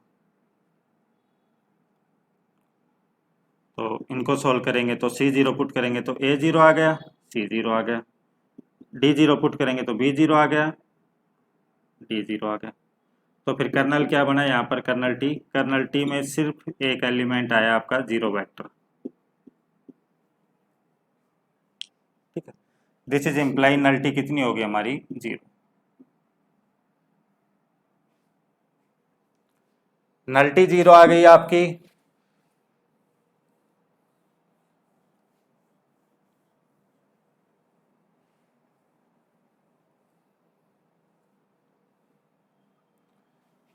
तो इनको सॉल्व करेंगे तो C0 पुट करेंगे तो A0 आ गया, C0 आ गया, D0 पुट करेंगे तो B0 आ गया, D0 आ गया। तो फिर कर्नल क्या बना यहाँ पर, कर्नल टी में सिर्फ एक एलिमेंट आया आपका 0 वेक्टर। ठीक है, दिस इज इम्प्लाई नलिटी कितनी होगी हमारी 0। नलिटी 0 आ गई आपकी।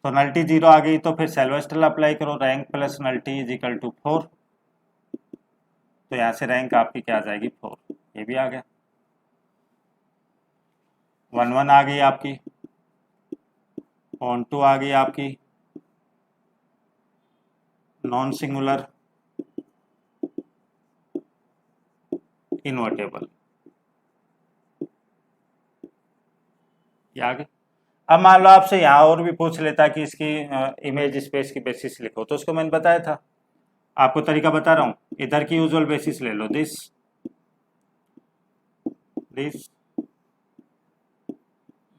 तो नलिटी 0 आ गई, तो फिर सेल्वेस्ट्रल अप्लाई करो, rank plus nullity is equal to 4, तो यहाँ से रैंक आपकी क्या आ जाएगी 4, ये भी आ गया। 1 1 आ गई आपकी, ऑन 2 आ गई आपकी, नॉन सिंगुलर इन्वर्टेबल, ये आ गई। अब मान लो आपसे यहाँ और भी पूछ लेता कि इसकी इमेज स्पेस की बेसिस लिखो, तो उसको मैंने बताया था, आपको तरीका बता रहा हूँ, इधर की यूजुअल बेसिस ले लो, दिस दिस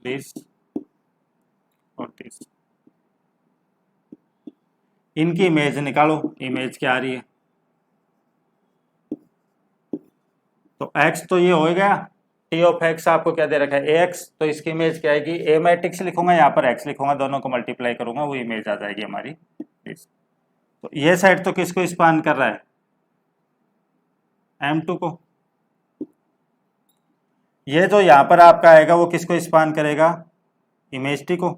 दिस और दिस, इनकी इमेज निकालो, इमेज क्या आ रही है। तो x तो ये हो गया, T ऑफ x आपको क्या दे रखा है AX, तो इसकी इमेज क्या आएगी, A मैट्रिक्स लिखूंगा, यहाँ पर x लिखूंगा, दोनों को मल्टीप्लाई करूंगा, वो इमेज आ जाएगी हमारी इस। तो ये साइड तो किसको स्पान कर रहा है, M2 को। ये जो यहाँ पर आपका आएगा वो किसको स्पान करेगा, इमेज T को।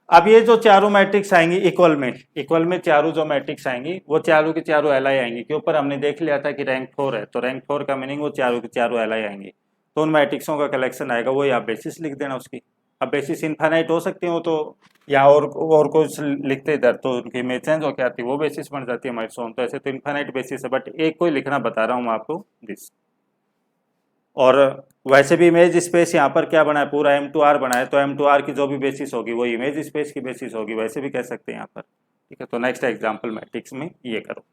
अब ये जो चारों मैट्रिक्स आएंगी इक्वल में चारों जो मैट्रिक्स आएंगी वो चारों की चारों एलआई आएंगी, के ऊपर हमने देख लिया था कि रैंक 4 है, तो रैंक 4 का मीनिंग वो चारों की चारों एलआई आएंगी, तो उन मैट्रिक्सों का कलेक्शन आएगा, वही आप बेसिस लिख देना उसकी। अब बेसिस इनफाइनाइट हो सकती हो, तो या और कुछ लिखते इधर तो उनकी इमेज चेंज होकर आती है, वो बेसिस बन जाती है हमारी सोन, तो ऐसे तो इनफाइनाइट बेसिस है, बट एक कोई लिखना बता रहा हूँ आपको दिस। और वैसे भी इमेज स्पेस यहाँ पर क्या बना है, पूरा M2R बना है, तो M2R की जो भी बेसिस होगी वो इमेज स्पेस की बेसिस होगी, वैसे भी कह सकते हैं यहाँ पर। ठीक है, तो नेक्स्ट एग्जांपल मैट्रिक्स में ये करो।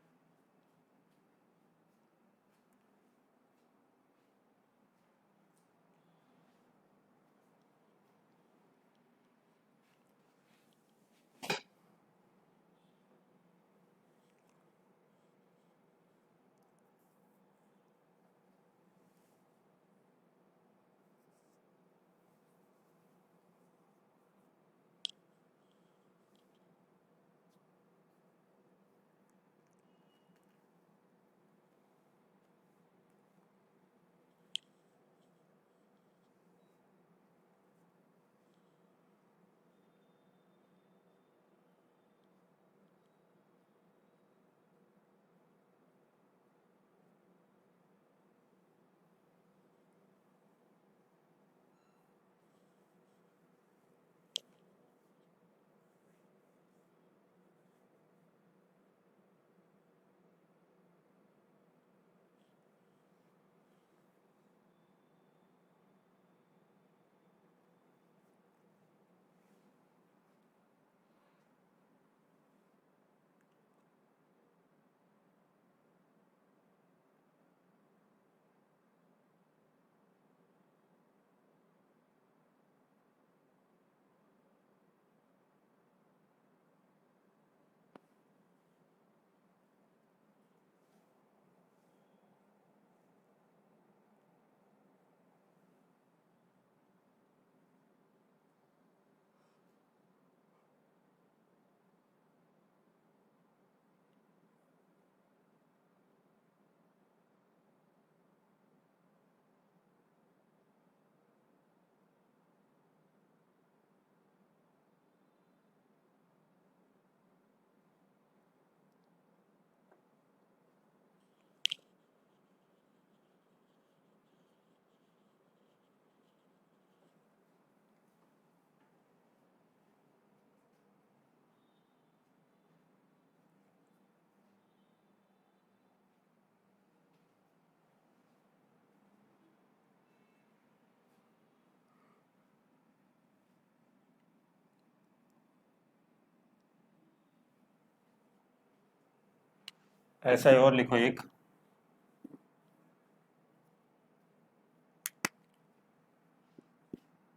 ऐसा ही और लिखो एक,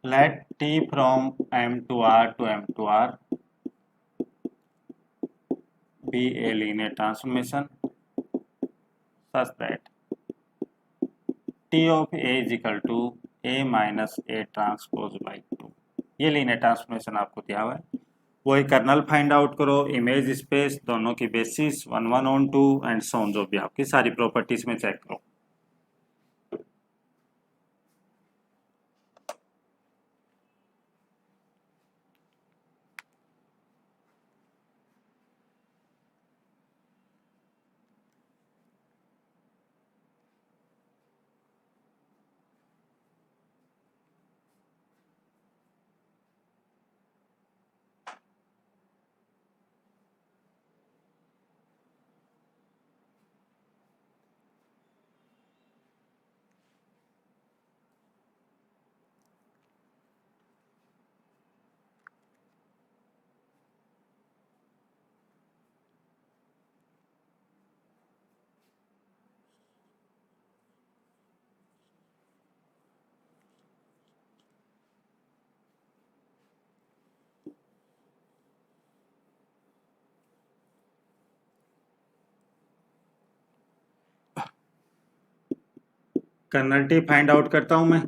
let t from m to r to m to r be a linear transformation such that t of a is equal to a minus a transpose by 2। ये लीनियर ट्रांसफॉर्मेशन आपको दिया हुआ है। वही कर्नल फाइंड आउट करो, image space, दोनों की basis 1 1 on 2 and so on, जो भी आपकी सारी प्रॉपर्टीज में चेक करो। कर्नल टी फाइंड आउट करता हूं मैं,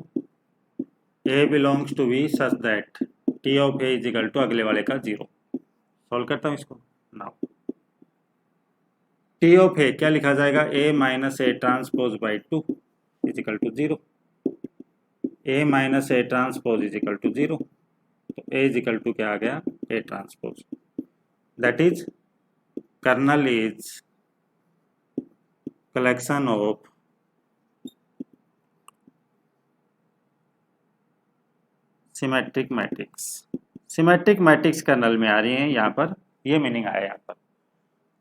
A belongs to B such that T of A is equal to अगले वाले का 0। सॉल्व करता हूं इसको नाउ। टी ऑफ ए क्या लिखा जाएगा, A minus A transpose by 2 is equal to 0। A minus A transpose is equal to 0, तो ए इज इक्वल टू क्या आ गया, A transpose. That is kernel is collection of symmetric matrix. Symmetric matrix kernel में आ रही हैं यहाँ पर, ये मीनिंग आया यहाँ पर।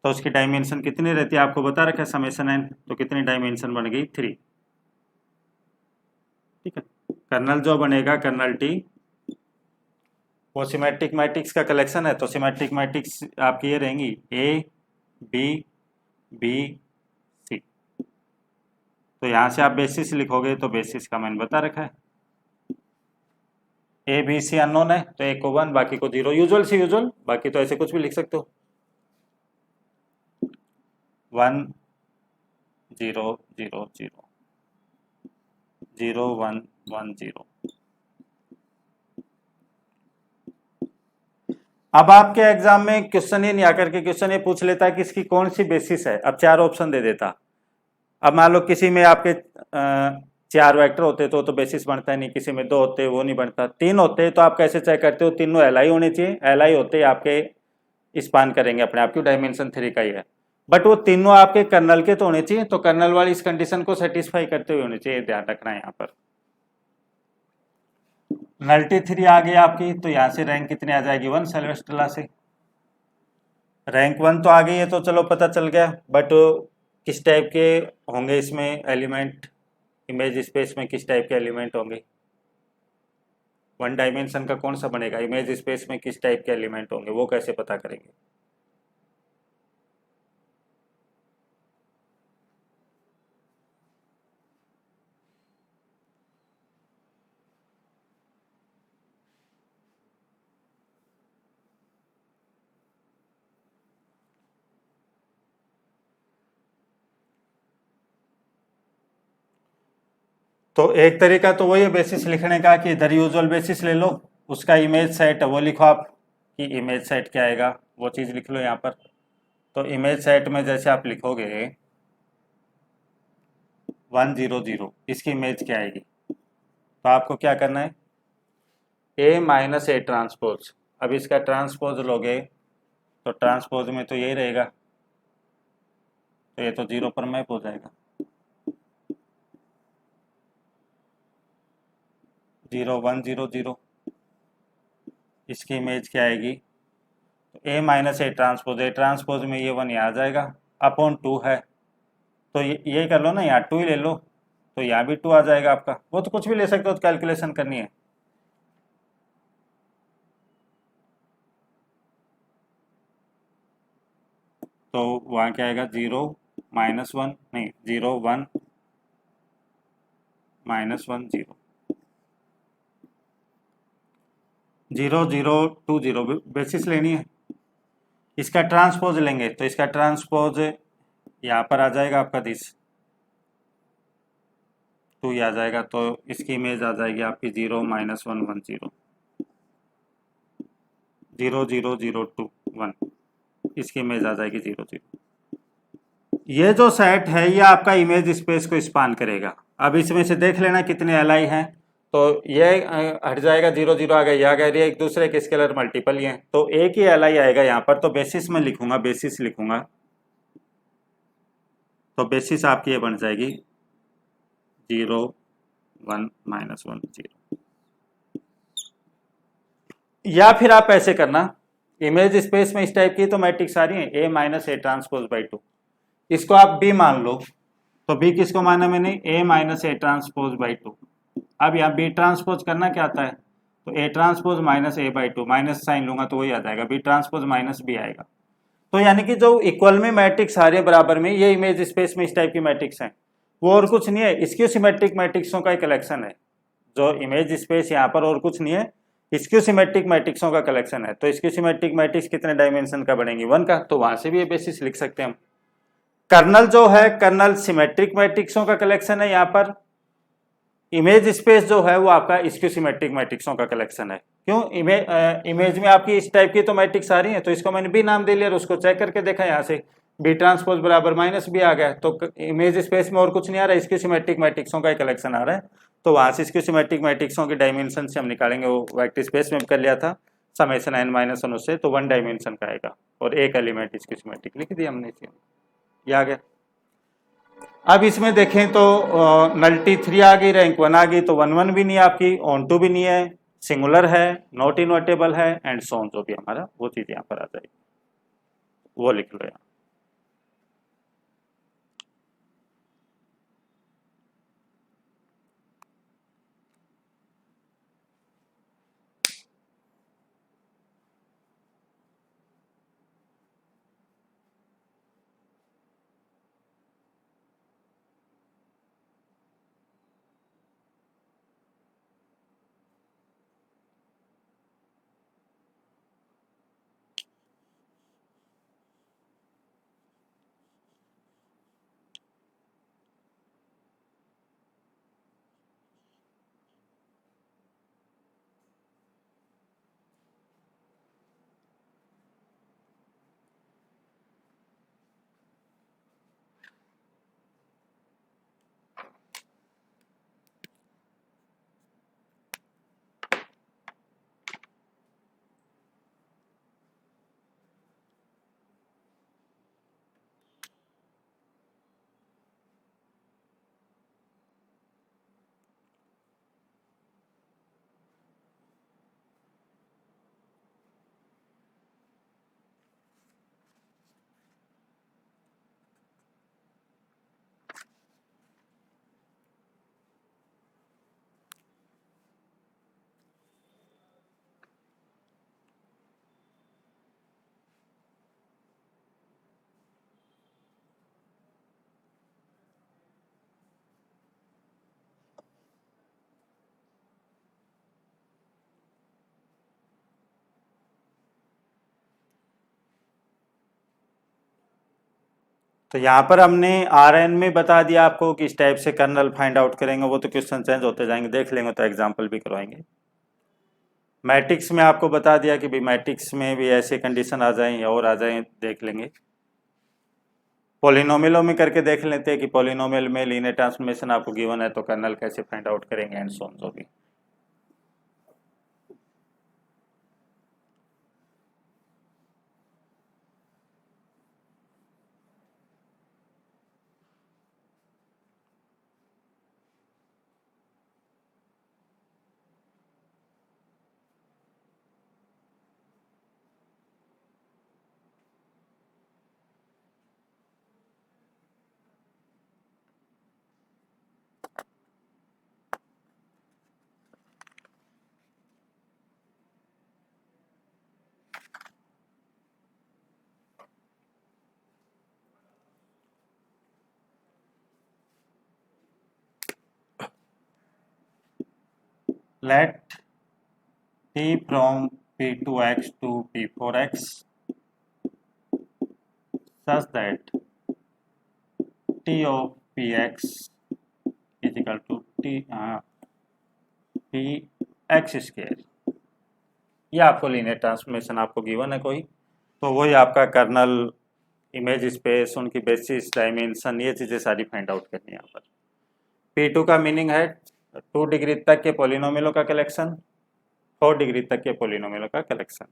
तो उसकी डायमेंशन कितनी रहती है आपको बता रखा है, समेशन एन, तो कितनी डायमेंशन बन गई, 3। ठीक है, कर्नल जो बनेगा कर्नल टी, वो सिमेट्रिक मैट्रिक्स का कलेक्शन है। तो सिमेट्रिक मैट्रिक्स आपकी ये रहेंगी ए बी बी सी। तो यहाँ से आप बेसिस लिखोगे, तो बेसिस का मैंने बता रखा है, ए बी सी अननोन है, तो एक को 1 बाकी को 0, यूजुअल से यूजुअल, बाकी तो ऐसे कुछ भी लिख सकते हो, 1 0 0 0 0 1 1 0। अब आपके एग्जाम में क्वेश्चन ये नहीं आकर के क्वेश्चन ये पूछ लेता कि इसकी कौन सी बेसिस है, अब 4 ऑप्शन दे देता। अब मान लो किसी में आपके 4 वेक्टर होते तो बेसिस बनता है नहीं, किसी में 2 होते वो नहीं बनता, 3 होते तो आप कैसे चेक करते हो, तीनों एल होने चाहिए, एल होते आपके स्पान करेंगे अपने आप, की डायमेंशन 3 का ही है, बट वो तीनों आपके कर्नल के तो होने चाहिए, तो कर्नल वाली इस कंडीशन को सेटिस्फाई करते हुए होने चाहिए, ध्यान रखना है यहाँ पर। नल्टी 3 आ गई आपकी, तो यहाँ से रैंक कितनी आ जाएगी, 1 सेलेस्टिला से। रैंक 1 तो आ गई है, तो चलो पता चल गया, बट किस टाइप के होंगे इसमें एलिमेंट, इमेज स्पेस में किस टाइप के एलिमेंट होंगे, 1 डायमेंशन का कौन सा बनेगा, इमेज स्पेस में किस टाइप के एलिमेंट होंगे, वो कैसे पता करेंगे। तो एक तरीका तो वही है बेसिस लिखने का, कि इधर यूजुअल बेसिस ले लो, उसका इमेज सेट वो लिखो आप, कि इमेज सेट क्या आएगा, वो चीज़ लिख लो यहाँ पर। तो इमेज सेट में जैसे आप लिखोगे 1 0 0, इसकी इमेज क्या आएगी, तो आपको क्या करना है, ए माइनस ए ट्रांसपोज। अब इसका ट्रांसपोज लोगे तो ट्रांसपोज में तो यही रहेगा, तो ये तो 0 पर मैप हो जाएगा, 0 1 0 0, इसकी इमेज क्या आएगी, तो ए माइनस ए ट्रांसपोज में ये 1 यहाँ आ जाएगा, अपॉन 2 है, तो ये कर लो ना, यहाँ 2 ही ले लो, तो यहाँ भी 2 आ जाएगा आपका, वो तो कुछ भी ले सकते हो, तो कैलकुलेशन करनी है। तो वहाँ क्या आएगा, 0 -1 नहीं 0 1 -1 0 0 0 2 0 बेसिस लेनी है। इसका ट्रांसपोज लेंगे तो इसका ट्रांसपोज यहाँ पर आ जाएगा आपका दिस 2 ही आ जाएगा, तो इसकी इमेज आ जाएगी आपकी 0 -1 1 0 0 0 0 2 1, इसकी इमेज आ जाएगी 0 0। ये जो सेट है ये आपका इमेज स्पेस को स्पान करेगा। अब इसमें से देख लेना कितने एलाई हैं, तो ये हट जाएगा 0 0 आ गया, यह आ गया, ये एक दूसरे के स्केलर मल्टीपल ही हैं, तो एक ही एलाई आएगा यहाँ पर। तो बेसिस में लिखूंगा, बेसिस लिखूंगा, तो बेसिस आपकी ये बन जाएगी 0 1 -1 0। या फिर आप ऐसे करना, इमेज स्पेस में इस टाइप की तो मैट्रिक्स आ रही है A minus A transpose by 2, इसको आप B मान लो, तो B किसको माना मैंने, A minus A transpose by 2। अब यहाँ B ट्रांसपोज करना क्या आता है, तो A transpose minus A by 2, minus sign लूंगा तो वही आ जाएगा, B ट्रांसपोज माइनस B आएगा। तो यानी कि जो इक्वल में मैट्रिक्स आ रही है बराबर में, ये इमेज स्पेस में इस टाइप की मैट्रिक्स हैं, वो और कुछ नहीं है, स्क्यू सिमेट्रिक मैट्रिक्सों का एक कलेक्शन है। जो इमेज स्पेस यहाँ पर और कुछ नहीं है, स्क्यू सिमेट्रिक मैट्रिक्सों का कलेक्शन है। तो स्क्यू सिमेट्रिक मैट्रिक्स कितने डायमेंशन का बनेंगी, 1 का, तो वहां से भी ये बेसिस लिख सकते हैं हम। कर्नल जो है, कर्नल सिमेट्रिक मैट्रिक्सों का कलेक्शन है। यहाँ पर इमेज स्पेस जो है वो आपका स्क्यू सिमेट्रिक मैट्रिक्सों का कलेक्शन है। क्यों, इमेज में आपकी इस टाइप की तो मैट्रिक्स आ रही है, तो इसको मैंने बी नाम दे लिया और उसको चेक करके देखा यहाँ से बी ट्रांसपोज बराबर माइनस बी आ गया, तो इमेज स्पेस में और कुछ नहीं आ रहा है, स्क्यू सिमेट्रिक मैट्रिक्सों का कलेक्शन आ रहा है। तो वहां से स्क्यू सिमेट्रिक मैट्रिक्सों के डायमेंशन से हम निकालेंगे, वो वेक्टर स्पेस में कर लिया था समेशन n माइनस 1 उससे, तो 1 डायमेंशन का आएगा और एक एलिमेंट स्क्यू सिमेट्रिक लिख दिया हमने, ये आ गया। अब इसमें देखें तो नल्टी 3 आ गई, रैंक 1 आ गई, तो 1 1 भी नहीं है आपकी, ऑन 2 भी नहीं है, सिंगुलर है, नॉट इनवर्टेबल है, एंड सोन जो भी हमारा वो चीज यहाँ पर आ जाएगी, वो लिख लो यहाँ। तो यहाँ पर हमने Rn में बता दिया आपको कि इस टाइप से कर्नल फाइंड आउट करेंगे, वो तो क्वेश्चन चेंज होते जाएंगे, देख लेंगे तो एग्जाम्पल भी करवाएंगे। मैट्रिक्स में आपको बता दिया कि भाई मैट्रिक्स में भी ऐसे कंडीशन आ जाएं और आ जाएं, देख लेंगे। पॉलिनोमियलों में करके देख लेते हैं कि पॉलिनोमियल में लीनियर ट्रांसफॉर्मेशन आपको गिवन है तो कर्नल कैसे फाइंड आउट करेंगे, एंड सो ऑन जो भी। Let t from p2x to p4x such that t of px is equal to px square। ये आपको लीनियर ट्रांसफॉर्मेशन आपको गिवन है कोई, तो वही आपका कर्नल, इमेज स्पेस, उनकी बेसिस, डायमेंशन, ये चीज़ें सारी फाइंड आउट करनी है यहाँ पर। P2 का मीनिंग है 2 डिग्री तक के पॉलिनोमियलों का कलेक्शन, 4 डिग्री तक के पॉलिनोमियलों का कलेक्शन।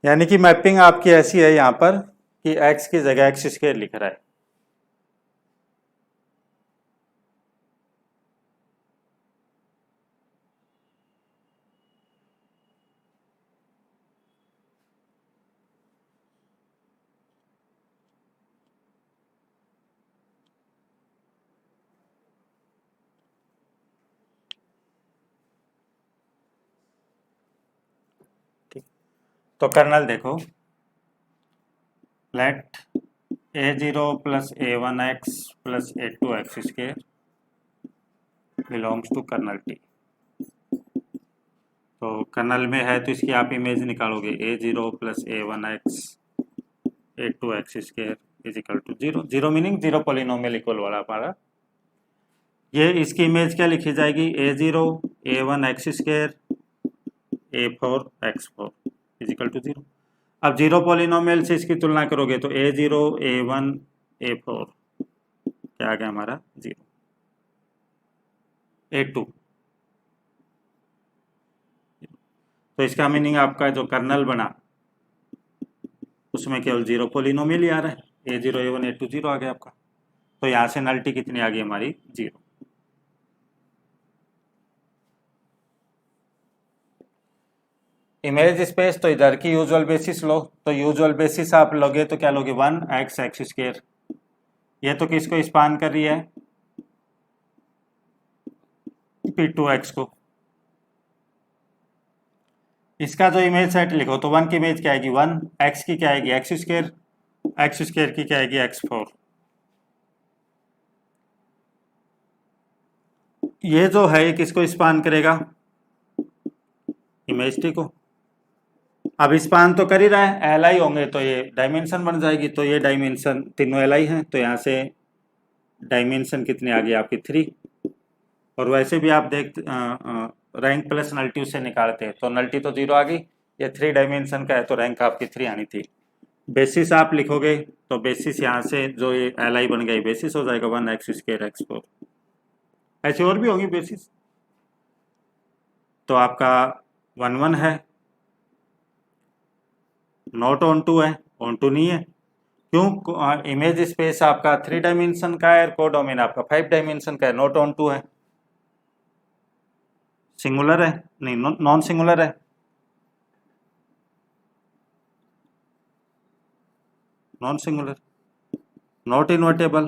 यानी कि मैपिंग आपकी ऐसी है यहाँ पर कि x की जगह x स्क्वायर लिख रहा है। ठीक, तो कर्नल देखो, let a0 plus a1x plus a2x square belongs to kernel T. तो कर्नल में है तो इसकी आप इमेज निकालोगे, a0 plus a1x a2x square is equal to 0। 0 meaning 0 polynomial equal वाला हमारा। ये इसकी इमेज क्या लिखी जाएगी, a0 a1x square a4x4 is equal to 0। अब 0 पॉलिनोमियल से इसकी तुलना करोगे तो a0 a1 a4 क्या आ गया हमारा 0, a2। तो इसका मीनिंग आपका जो कर्नल बना उसमें केवल 0 पॉलिनोमियल ही आ रहा है, a0 a1 a2 0 आ गया आपका। तो यहाँ से नल्टी कितनी आ गई हमारी 0। इमेज स्पेस तो इधर की यूजुअल बेसिस लो, तो यूजुअल बेसिस आप लोगे तो क्या लोगे 1x एक्स स्क्वायर। ये तो किसको स्पान कर रही है, p2x को। इसका जो इमेज सेट लिखो तो 1 की इमेज क्या आएगी 1, x की क्या आएगी एक्स स्क्वायर, एक्स स्क्वायर की क्या आएगी x4। ये जो है ये किसको स्पान करेगा, इमेज टी को। अब स्पान तो कर ही रहा है, एल आई होंगे तो ये डायमेंशन बन जाएगी, तो ये डायमेंशन तीनों एल आई हैं, तो यहाँ से डायमेंशन कितनी आ गई आपकी 3। और वैसे भी आप देख रैंक प्लस नल्टी उससे निकालते हैं तो नल्टी तो 0 आ गई, ये 3 डायमेंशन का है तो रैंक आपकी 3 आनी थी। बेसिस आप लिखोगे तो बेसिस यहाँ से जो ये एल आई बन गई बेसिस हो जाएगा 1x स्क्वायर x4। ऐसे और भी होंगी बेसिस, तो आपका 1 1 है, नॉट ऑन टू है, ऑन टू नहीं है। क्यों, इमेज स्पेस आपका 3 डायमेंशन का है, कोडोमेन आपका 5 डायमेंशन का है, नॉट ऑन टू है। सिंगुलर है नहीं, नॉन सिंगुलर है, नॉन सिंगुलर, नॉट इन्वर्टेबल।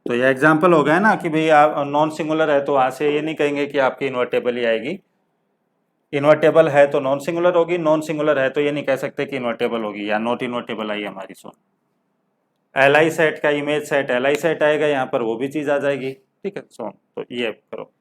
तो ये एग्जांपल हो गया ना कि भाई आप नॉन सिंगुलर है तो वहां से ये नहीं कहेंगे कि आपकी इन्वर्टेबल ही आएगी। इन्वर्टेबल है तो नॉन सिंगुलर होगी, नॉन सिंगुलर है तो ये नहीं कह सकते कि इन्वर्टेबल होगी या नॉट इन्वर्टेबल आई हमारी। सो एल आई सेट का image set L I set आएगा यहाँ पर, वो भी चीज आ जाएगी। ठीक है, सो तो ये करो।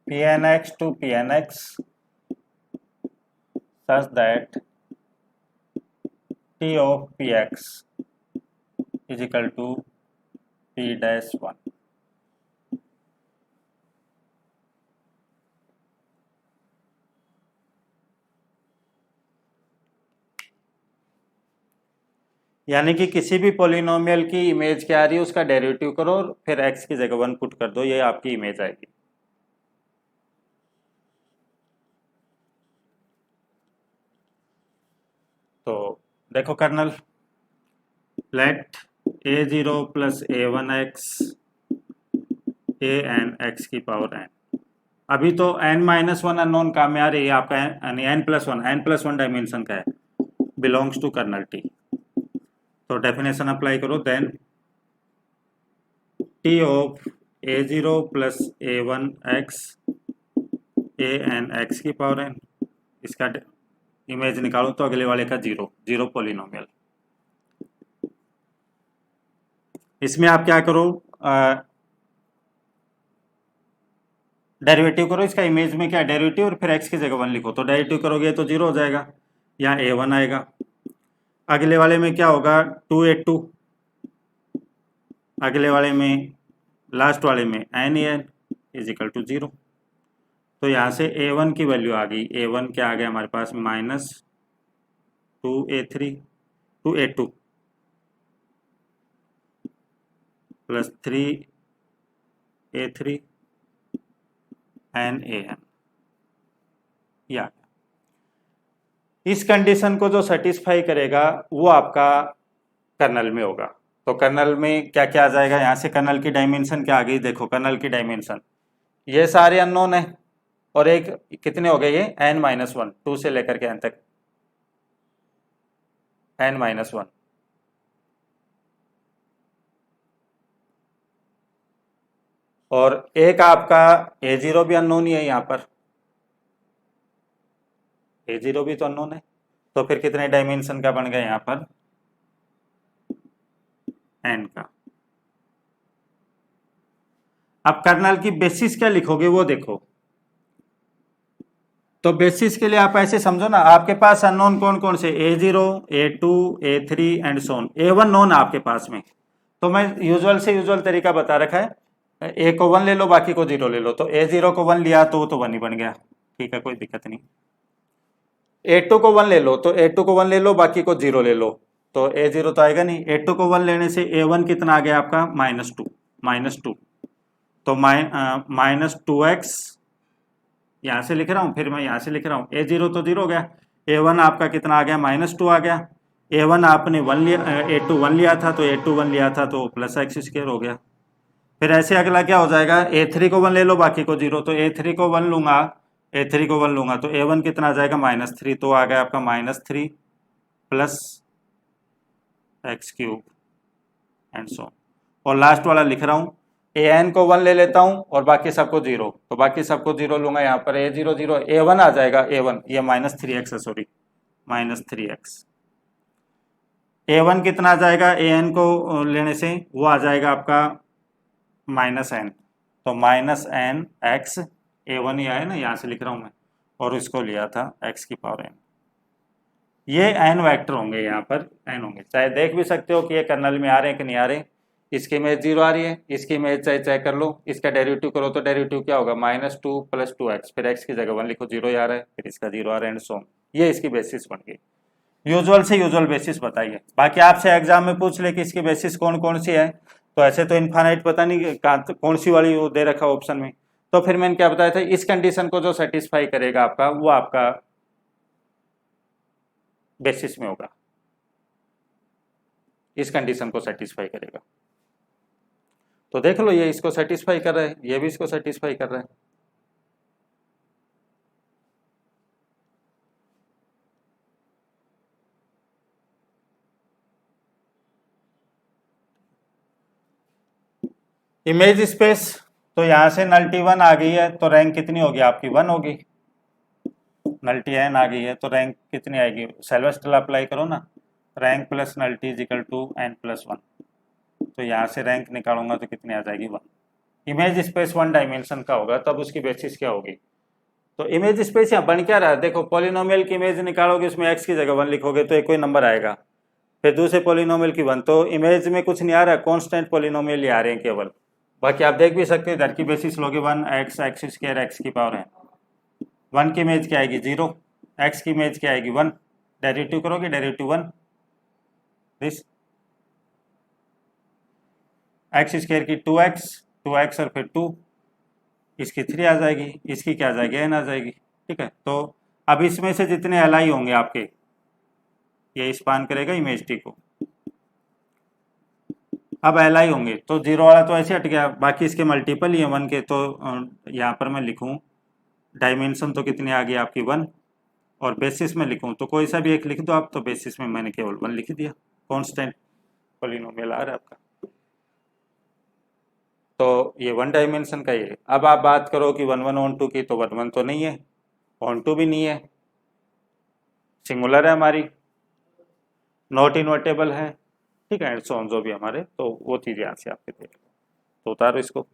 Pnx to Pnx such that T of Px is equal to P dash 1. यानी कि किसी भी पॉलिनोमियल की इमेज क्या आ रही है उसका डेरिवेटिव करो और फिर x की जगह 1 पुट कर दो, ये आपकी इमेज आएगी। तो देखो kernel, let a0 plus a1x an x की पावर n। अभी तो n-1 अननोन काम में आ रही है आपका, यानी n+1 डायमेंशन का है, बिलोंग्स टू कर्नल टी। तो डेफिनेशन अप्लाई करो, then T of a0 plus a1x an x की पावर n, इसका इमेज निकालो तो अगले वाले का जीरो पॉलिनोमियल। इसमें आप क्या करो, डेरिवेटिव करो इसका, इमेज में क्या डेरिवेटिव और फिर x की जगह 1 लिखो, तो डेरिवेटिव करोगे तो 0 हो जाएगा, यहाँ a1 आएगा। अगले वाले में क्या होगा, 2a2, अगले वाले में लास्ट वाले में n इज इक्वल टू 0। तो यहाँ से a1 की वैल्यू आ गई, a1 क्या आ गया हमारे पास, -2a2 प्लस 3a3 n या इस कंडीशन को जो सेटिस्फाई करेगा वो आपका कर्नल में होगा। तो कर्नल में क्या क्या आ जाएगा, यहाँ से कर्नल की डायमेंशन क्या आ गई, देखो कर्नल की डायमेंशन ये सारे अननोन है, और एक कितने हो गए ये n-1, 2 से लेकर के n तक n-1, और एक आपका a0 भी अननोन ही है, यहाँ पर a0 भी तो अननोन है, तो फिर कितने डायमेंशन का बन गया यहाँ पर n का। अब कर्नल की बेसिस क्या लिखोगे वो देखो, तो बेसिस के लिए आप ऐसे समझो ना, आपके पास अननोन कौन कौन से, a0 a2 a3 and Son, a1 known आपके पास में। तो मैं यूजुअल तरीका बता रखा है, a को 1 ले लो बाकी को 0 ले लो, तो a0 को 1 लिया तो वो तो 1 ही बन गया, ठीक है कोई दिक्कत नहीं। a2 को 1 ले लो, तो a2 को 1 ले लो बाकी को 0 ले लो, तो a0 तो आएगा नहीं, a2 को 1 लेने से a1 कितना आ गया आपका -2, तो -2x यहाँ से लिख रहा हूँ, फिर मैं यहाँ से लिख रहा हूँ, a0 तो 0 हो गया, a1 आपका कितना आ गया -2 आ गया, a1 आपने 1 लिया, a2 1 लिया था, तो a2 1 लिया था तो प्लस x² हो गया। फिर ऐसे अगला क्या हो जाएगा, a3 को 1 ले लो बाकी को 0, तो a3 को 1 लूंगा, तो a1 कितना आ जाएगा -3, तो आ गया आपका -3 प्लस x³ एंड सो। और लास्ट वाला लिख रहा हूँ, an को 1 ले लेता हूँ और बाकी सबको 0, तो बाकी सबको 0 लूंगा, यहाँ पर a0 0, a1 आ जाएगा, a1 ये -3x है, सॉरी -3x। a1 कितना आ जाएगा, an को लेने से वो आ जाएगा आपका -n, तो -nx, a1 ही आया ना, यहाँ से लिख रहा हूँ मैं, और इसको लिया था x की पावर n। ये n वेक्टर होंगे, यहाँ पर n होंगे, चाहे देख भी सकते हो कि ये कर्नल में आ रहे हैं कि नहीं आ रहे। इसकी इमेज 0 आ रही है, इसकी इमेज चाहे चेक कर लो, इसका डेरिवेटिव करो तो डेरिवेटिव क्या होगा, -2 प्लस 2x, फिर x की जगह 1 लिखो, 0 आ रहा है, फिर इसका 0 आ रहा है एंड सो। ये इसकी बेसिस बन गई। यूजुअल से यूजुअल बेसिस बताइए, बाकी आपसे एग्जाम में पूछ ले कि इसकी बेसिस कौन कौन सी है, तो ऐसे तो इनफाइनाइट पता नहीं कौन सी वाली वो दे रखा ऑप्शन में, तो फिर मैंने क्या बताया था, इस कंडीशन को जो सेटिस्फाई करेगा आपका वो आपका बेसिस में होगा, इस कंडीशन को सेटिस्फाई करेगा। तो देख लो, ये इसको सेटिस्फाई कर रहा है, ये भी इसको सेटिस्फाई कर रहा है। इमेज स्पेस, तो यहां से नल्टी 1 आ गई है, तो रैंक कितनी होगी आपकी, 1 होगी। नल्टी n आ गई है तो रैंक कितनी आएगी, सेल्वेस्ट्रल अप्लाई करो ना, rank plus nullity is equal to n+1, तो यहाँ से रैंक निकालूंगा तो कितनी आ जाएगी, 1। इमेज स्पेस वन डायमेंशन का होगा तब उसकी बेसिस क्या होगी। तो इमेज स्पेस यहाँ बन क्या रहा है, देखो पॉलिनोमियल की इमेज निकालोगे उसमें x की जगह 1 लिखोगे तो एक कोई नंबर आएगा, फिर दूसरे पॉलिनोमियल की 1, तो इमेज में कुछ नहीं आ रहा, कांस्टेंट पॉलिनोमियल ही आ रहे हैं केवल। बाकी आप देख भी सकते हो इधर की बेसिस लोगे 1 x स्क्वायर x की पावर है, 1 की इमेज क्या आएगी 0, x की इमेज क्या आएगी 1, डेरिवेटिव करोगे डेरिवेटिव 1, दिस x स्क्वायर की 2x और फिर 2, इसकी 3 आ जाएगी, इसकी क्या आ जाएगी n आ जाएगी। ठीक है, तो अब इसमें से जितने li होंगे आपके, ये स्पान करेगा इमेज टी को, अब li होंगे तो 0 वाला तो ऐसे हट गया, बाकी इसके मल्टीपल ही है 1 के, तो यहाँ पर मैं लिखूँ डायमेंशन तो कितनी आ गई आपकी 1, और बेसिस में लिखूँ तो कोई सा भी एक लिख दो आप, तो बेसिस में मैंने केवल 1 लिख दिया, कांस्टेंट पॉलिनोमियल आ रहा है आपका। तो ये 1 डायमेंशन का ही है। अब आप बात करो कि 1 1 ऑन 2 की, तो 1 1 तो नहीं है, ऑन 2 भी नहीं है, सिंगुलर है हमारी, नॉट इन्वर्टेबल है, ठीक है, सो ऑन जो भी हमारे, तो वो चीज़ यहाँ से आपके देख, तो उतारो इसको।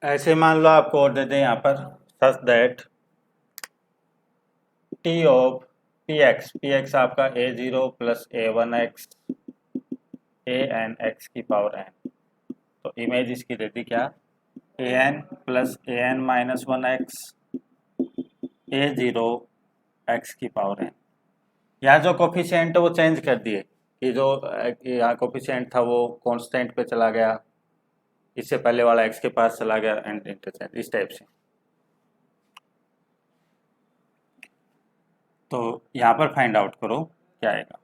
ऐसे मान लो आपको और दे दें यहाँ पर, सच that T of P x आपका a0 plus a1x an x की पावर n, तो इमेज इसकी दे दी क्या, an plus an minus 1x a0 x की पावर n। यहाँ जो कोफिशिएंट है वो चेंज कर दिए, कि जो यहाँ कोफिशिएंट था वो कांस्टेंट पे चला गया, इससे पहले वाला x के पास चला गया, एंड इंटरचेंज इस टाइप से। तो यहाँ पर फाइंड आउट करो क्या आएगा।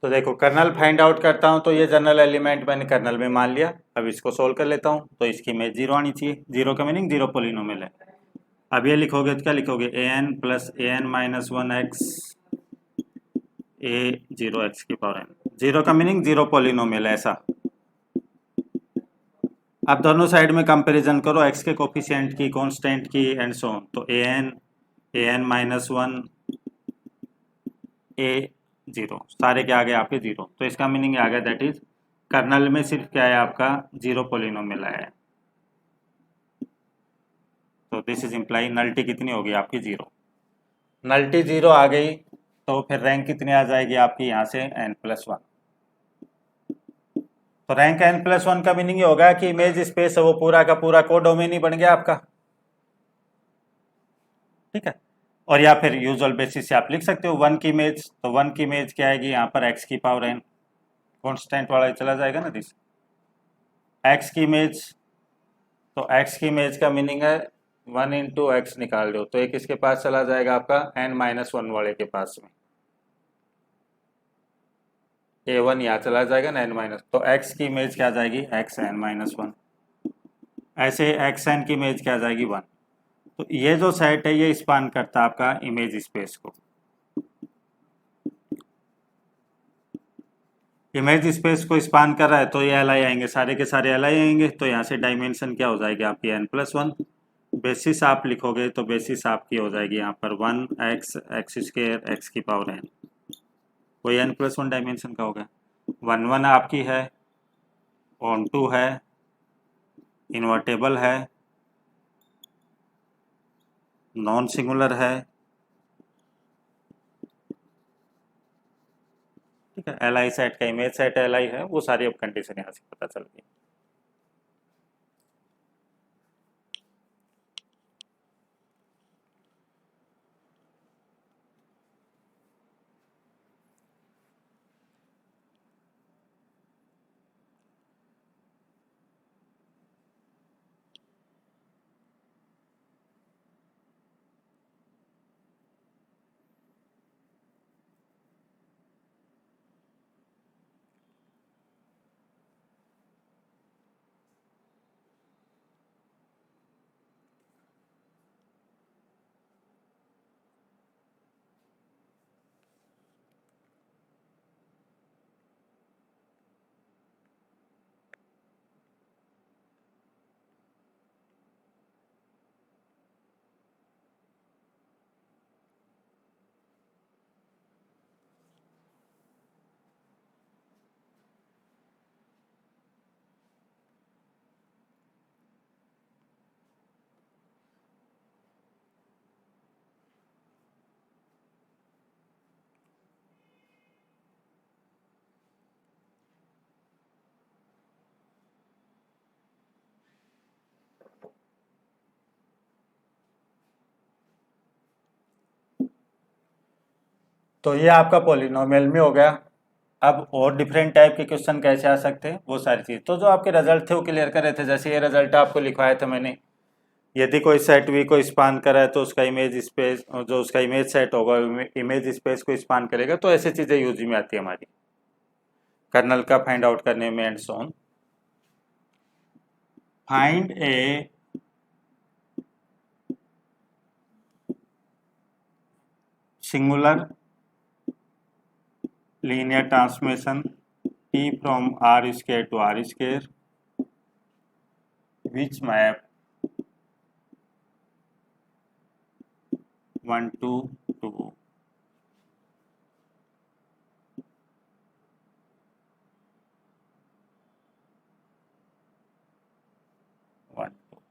तो देखो कर्नल फाइंड आउट करता हूँ, तो ये जनरल एलिमेंट मैंने कर्नल में मान लिया, अब इसको सोल्व कर लेता हूँ, तो इसकी इमेज 0 आनी चाहिए, 0 का मीनिंग 0 पॉलिनोमियल है। अब ये लिखोगे तो क्या लिखोगे, an plus an minus 1x a0 x की पावर n। जीरो का मीनिंग जीरो पॉलिनोमियल ऐसा। अब दोनों साइड में कंपैरिजन करो x के कोफिशिएंट की, कांस्टेंट की एंड सो ऑन। तो an माइनस वन a0 सारे के आगे आपके जीरो। तो इसका मीनिंग आ गया दैट इज कर्नल में सिर्फ क्या है आपका जीरो पॉलिनोमियल आया है। तो दिस इज इम्प्लाई नलिटी कितनी होगी आपकी जीरो। नलिटी जीरो आ गई तो फिर रैंक कितनी आ जाएगी आपकी यहाँ से n+1। तो रैंक n+1 का मीनिंग ये होगा कि इमेज स्पेस है वो पूरा का पूरा कोडोमेन ही बन गया आपका। ठीक है। और या फिर यूजुअल बेसिस से आप लिख सकते हो वन की इमेज। तो वन की इमेज क्या आएगी यहाँ पर x की पावर n, कॉन्स्टेंट वाला चला जाएगा ना दिस। x की इमेज, तो x की इमेज का मीनिंग है 1 इंटू एक्स निकाल दो तो एक इसके पास चला जाएगा आपका n-1 वाले के पास में। a1 यहाँ चला जाएगा ना n-, तो x की इमेज क्या आ जाएगी xn-1। ऐसे xn की इमेज क्या आ जाएगी 1। तो ये जो सेट है ये स्पान करता है आपका इमेज स्पेस को। इमेज स्पेस को स्पान कर रहा है तो ये एल आई आएंगे, सारे के सारे एल आई आएंगे। तो यहाँ से डायमेंशन क्या हो जाएगी आपकी n+1। बेसिस आप लिखोगे तो बेसिस आपकी हो जाएगी यहाँ पर 1x² x की पावर n। कोई n+1 डायमेंशन का होगा। 1 आपकी है, ऑन2 है, इन्वर्टेबल है, नॉन सिंगुलर है। ठीक है। एल आई सेट का इमेज सेट एल आई है, वो सारी अब कंडीशन यहाँ से पता चल गई। तो ये आपका पॉलिनोमियल में हो गया। अब और डिफरेंट टाइप के क्वेश्चन कैसे आ सकते हैं वो सारी चीज़ तो जो आपके रिजल्ट थे वो क्लियर कर रहे थे। जैसे ये रिजल्ट आपको लिखवाया था मैंने, यदि कोई सेट वी को स्पान करा है तो उसका इमेज स्पेस, जो उसका इमेज सेट होगा इमेज स्पेस को स्पान करेगा। तो ऐसी चीज़ें यूज में आती है हमारी कर्नल का फाइंड आउट करने में and so on. Find a singular linear transformation T from R² to R² which map 1 to 2 1 2।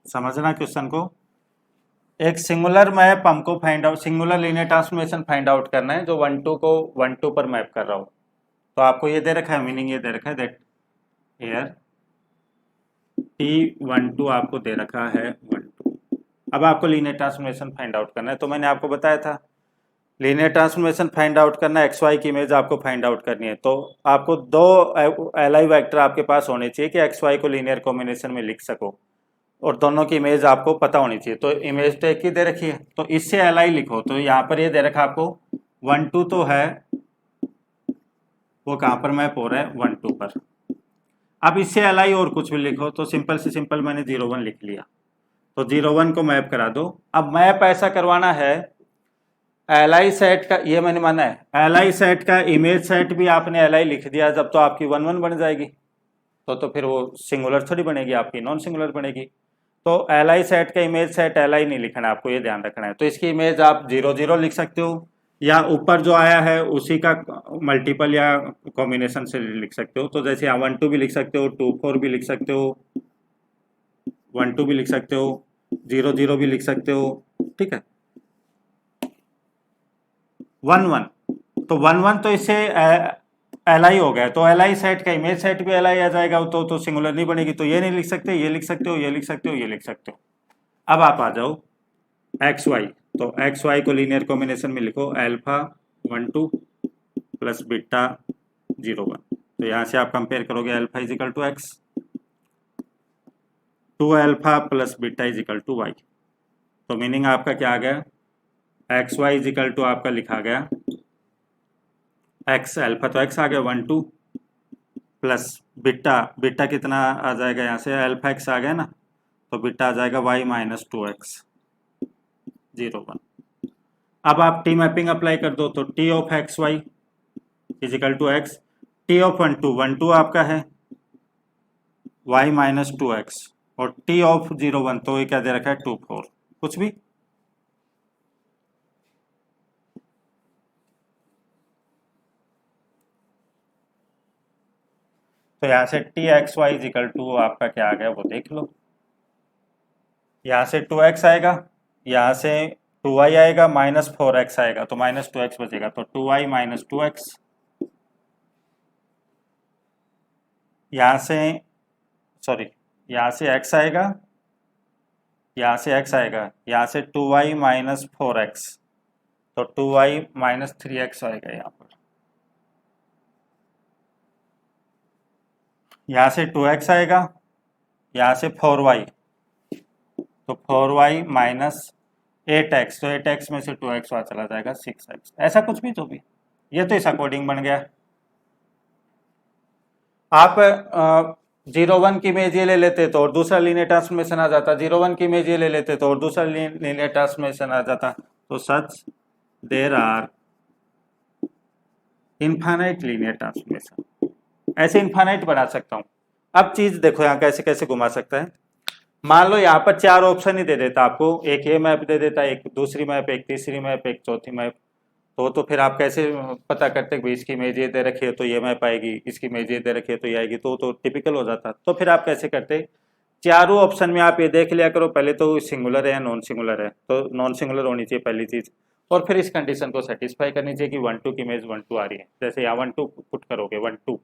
समझना क्वेश्चन को। एक सिंगुलर मैप हमको find out, singular linear transformation find out करना है जो 1 2 को 1 2 पर मैप कर रहा हो। तो आपको ये दे रखा है, मीनिंग ये दे रखा है दैट हियर T12 आपको दे रखा है 1 2। अब आपको लीनियर ट्रांसफॉर्मेशन फाइंड आउट करना है। तो मैंने आपको बताया था लीनियर ट्रांसफॉर्मेशन फाइंड आउट करना है, XY की इमेज आपको फाइंड आउट करनी है। तो आपको दो एलआई वेक्टर आपके पास होने चाहिए कि XY को लीनियर कॉम्बिनेशन में लिख सको और दोनों की इमेज आपको पता होनी चाहिए। तो इमेज तो एक ही दे रखी है तो इससे एलआई लिखो। तो यहाँ पर ये दे रखा आपको 1 2 तो है, वो कहाँ पर मैप हो रहा है 1 2 पर। अब इससे एलआई और कुछ भी लिखो तो सिंपल से सिंपल मैंने 0 1 लिख लिया। तो 0 1 को मैप करा दो। अब मैप ऐसा करवाना है, एल आई सेट का ये मैंने माना है, एल आई सेट का इमेज सेट भी आपने एल आई लिख दिया जब, तो आपकी 1 1 बन जाएगी। तो फिर वो सिंगुलर थोड़ी बनेगी, आपकी नॉन सिंगुलर बनेगी। तो एल आई सेट का इमेज सेट एल आई नहीं लिखना है आपको, ये ध्यान रखना है। तो इसकी इमेज आप 0 0 लिख सकते हो, या ऊपर जो आया है उसी का मल्टीपल या कॉम्बिनेशन से लिख सकते हो। तो जैसे यहाँ 1 2 भी लिख सकते हो, 2 4 भी लिख सकते हो, 1 2 भी लिख सकते हो, 0 0 भी लिख सकते हो, ठीक है। 1 1, तो 1 1 तो इससे एल आई हो गया, तो एल आई सेट का इमेज सेट भी एल आई आ जाएगा, तो सिंगुलर नहीं बनेगी। तो ये नहीं लिख सकते, ये लिख सकते हो, ये लिख सकते हो, ये लिख सकते हो। अब आप आ जाओ एक्स वाई, तो एक्स वाई को लीनियर कॉम्बिनेशन में लिखो, अल्फा 1 2 प्लस बीटा 0 1। तो यहाँ से आप कंपेयर करोगे, alpha is equal to x, 2 alpha plus beta is equal to y. तो मीनिंग आपका क्या आ गया, x y is equal to आपका लिखा गया एक्स, अल्फा तो एक्स आ गया 1 2 प्लस बीटा, बीटा कितना आ जाएगा यहाँ से, अल्फा एक्स आ गया ना, तो बीटा आ जाएगा वाई माइनस 2x 0 1। अब आप टी मैपिंग अप्लाई कर दो, तो T of x y is equal to x, T of 1 2 1 2 आपका है वाई माइनस 2x, और टी ऑफ 0 1 तो ये क्या दे रखा है 2 4, कुछ भी। तो यहाँ से T x y is equal to आपका क्या आ गया वो देख लो। यहाँ से 2x आएगा, यहाँ से 2y आएगा, माइनस 4x आएगा, तो माइनस 2x बचेगा, तो 2y माइनस 2x। यहाँ से सॉरी, यहाँ से x आएगा, यहाँ से x आएगा, यहाँ से 2y माइनस 4x, तो 2y माइनस 3x आएगा यहाँ पर। यहाँ से 2x आएगा, यहाँ से 4y, तो 4y माइनस 8x, तो 8x में से 2x वहाँ चला जाएगा 6x, ऐसा कुछ भी जो भी, ये तो इस अकॉर्डिंग बन गया। आप 0 1 की इमेज ये ले लेते तो और दूसरा लीनियर ट्रांसफॉर्मेशन आ जाता, 0 1 की इमेज ये ले लेते तो और दूसरा लीनियर ट्रांसफॉर्मेशन आ जाता। तो such there are infinite linear transformation, ऐसे इनफाइनाइट बना सकता हूँ। अब चीज देखो यहाँ कैसे कैसे घुमा सकता है। मान लो यहाँ पर 4 ऑप्शन ही दे देता आपको, एक ये मैप दे देता, एक दूसरी मैप, एक तीसरी मैप, एक चौथी मैप। तो फिर आप कैसे पता करते कि इसकी इमेज ये दे रखी है तो ये मैप आएगी, इसकी इमेज ये दे रखी है तो ये आएगी, तो टिपिकल हो जाता। तो फिर आप कैसे करते, चारों ऑप्शन में आप ये देख लिया करो पहले तो सिंगुलर है या नॉन सिंगुलर है, तो नॉन सिंगुलर होनी चाहिए पहली चीज, और फिर इस कंडीशन को सेटिस्फाई करनी चाहिए कि 1 2 की इमेज 1 2 आ रही है। जैसे यहाँ 1 2 पुट करोगे 1 2,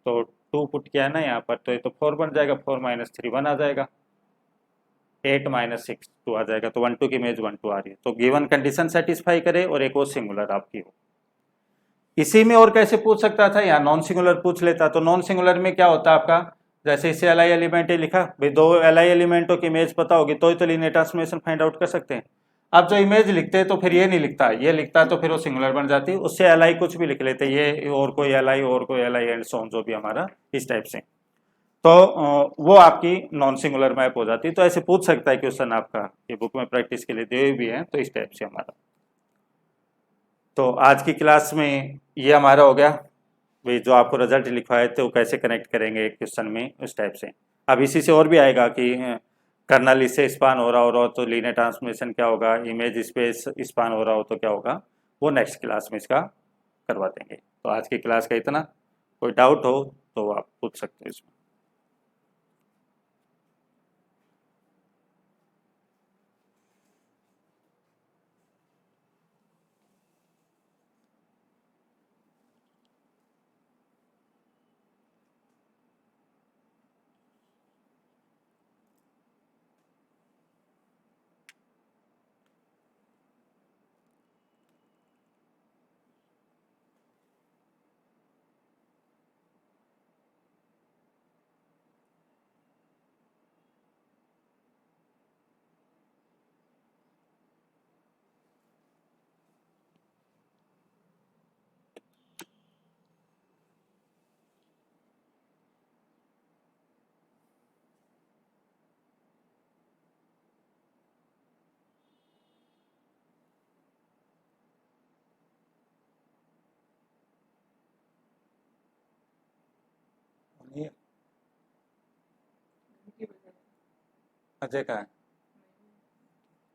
तो 2 पुट किया है ना यहाँ पर, तो ये तो 4 बन जाएगा, 4 माइनस 3 1 आ जाएगा, 8 माइनस 6 2 आ जाएगा, तो 1 2 की इमेज 1 2 आ रही है। तो गिवन कंडीशन सेटिस्फाई करे और एक और सिंगुलर आपकी हो। इसी में और कैसे पूछ सकता था, यहाँ नॉन सिंगुलर पूछ लेता। तो नॉन सिंगुलर में क्या होता आपका, जैसे इसे एल आई एलिमेंट लिखा भाई, 2 एल आई एलिमेंटों की इमेज पता होगी तो ही तो लीनियर ट्रांसफॉर्मेशन फाइंड आउट कर सकते हैं। अब जो इमेज लिखते हैं तो फिर ये नहीं लिखता, ये लिखता है तो फिर वो सिंगुलर बन जाती है, उससे एल आई कुछ भी लिख लेते, ये और कोई एल आई और कोई L I and so on, जो भी हमारा इस टाइप से, तो वो आपकी नॉन सिंगुलर मैप हो जाती है। तो ऐसे पूछ सकता है क्वेश्चन आपका, ये बुक में प्रैक्टिस के लिए दिए भी हैं, तो इस टाइप से हमारा। तो आज की क्लास में ये हमारा हो गया भाई, जो आपको रिजल्ट लिखवाए थे वो कैसे कनेक्ट करेंगे क्वेश्चन में, उस टाइप से। अब इसी से और भी आएगा कि कर्नल इससे स्पान हो रहा हो तो लीनियर ट्रांसफॉर्मेशन क्या होगा, इमेज स्पेस स्पान हो रहा हो तो क्या होगा, वो नेक्स्ट क्लास में इसका करवा देंगे। तो आज की क्लास का इतना, कोई डाउट हो तो आप पूछ सकते हो इसमें। अजय का है।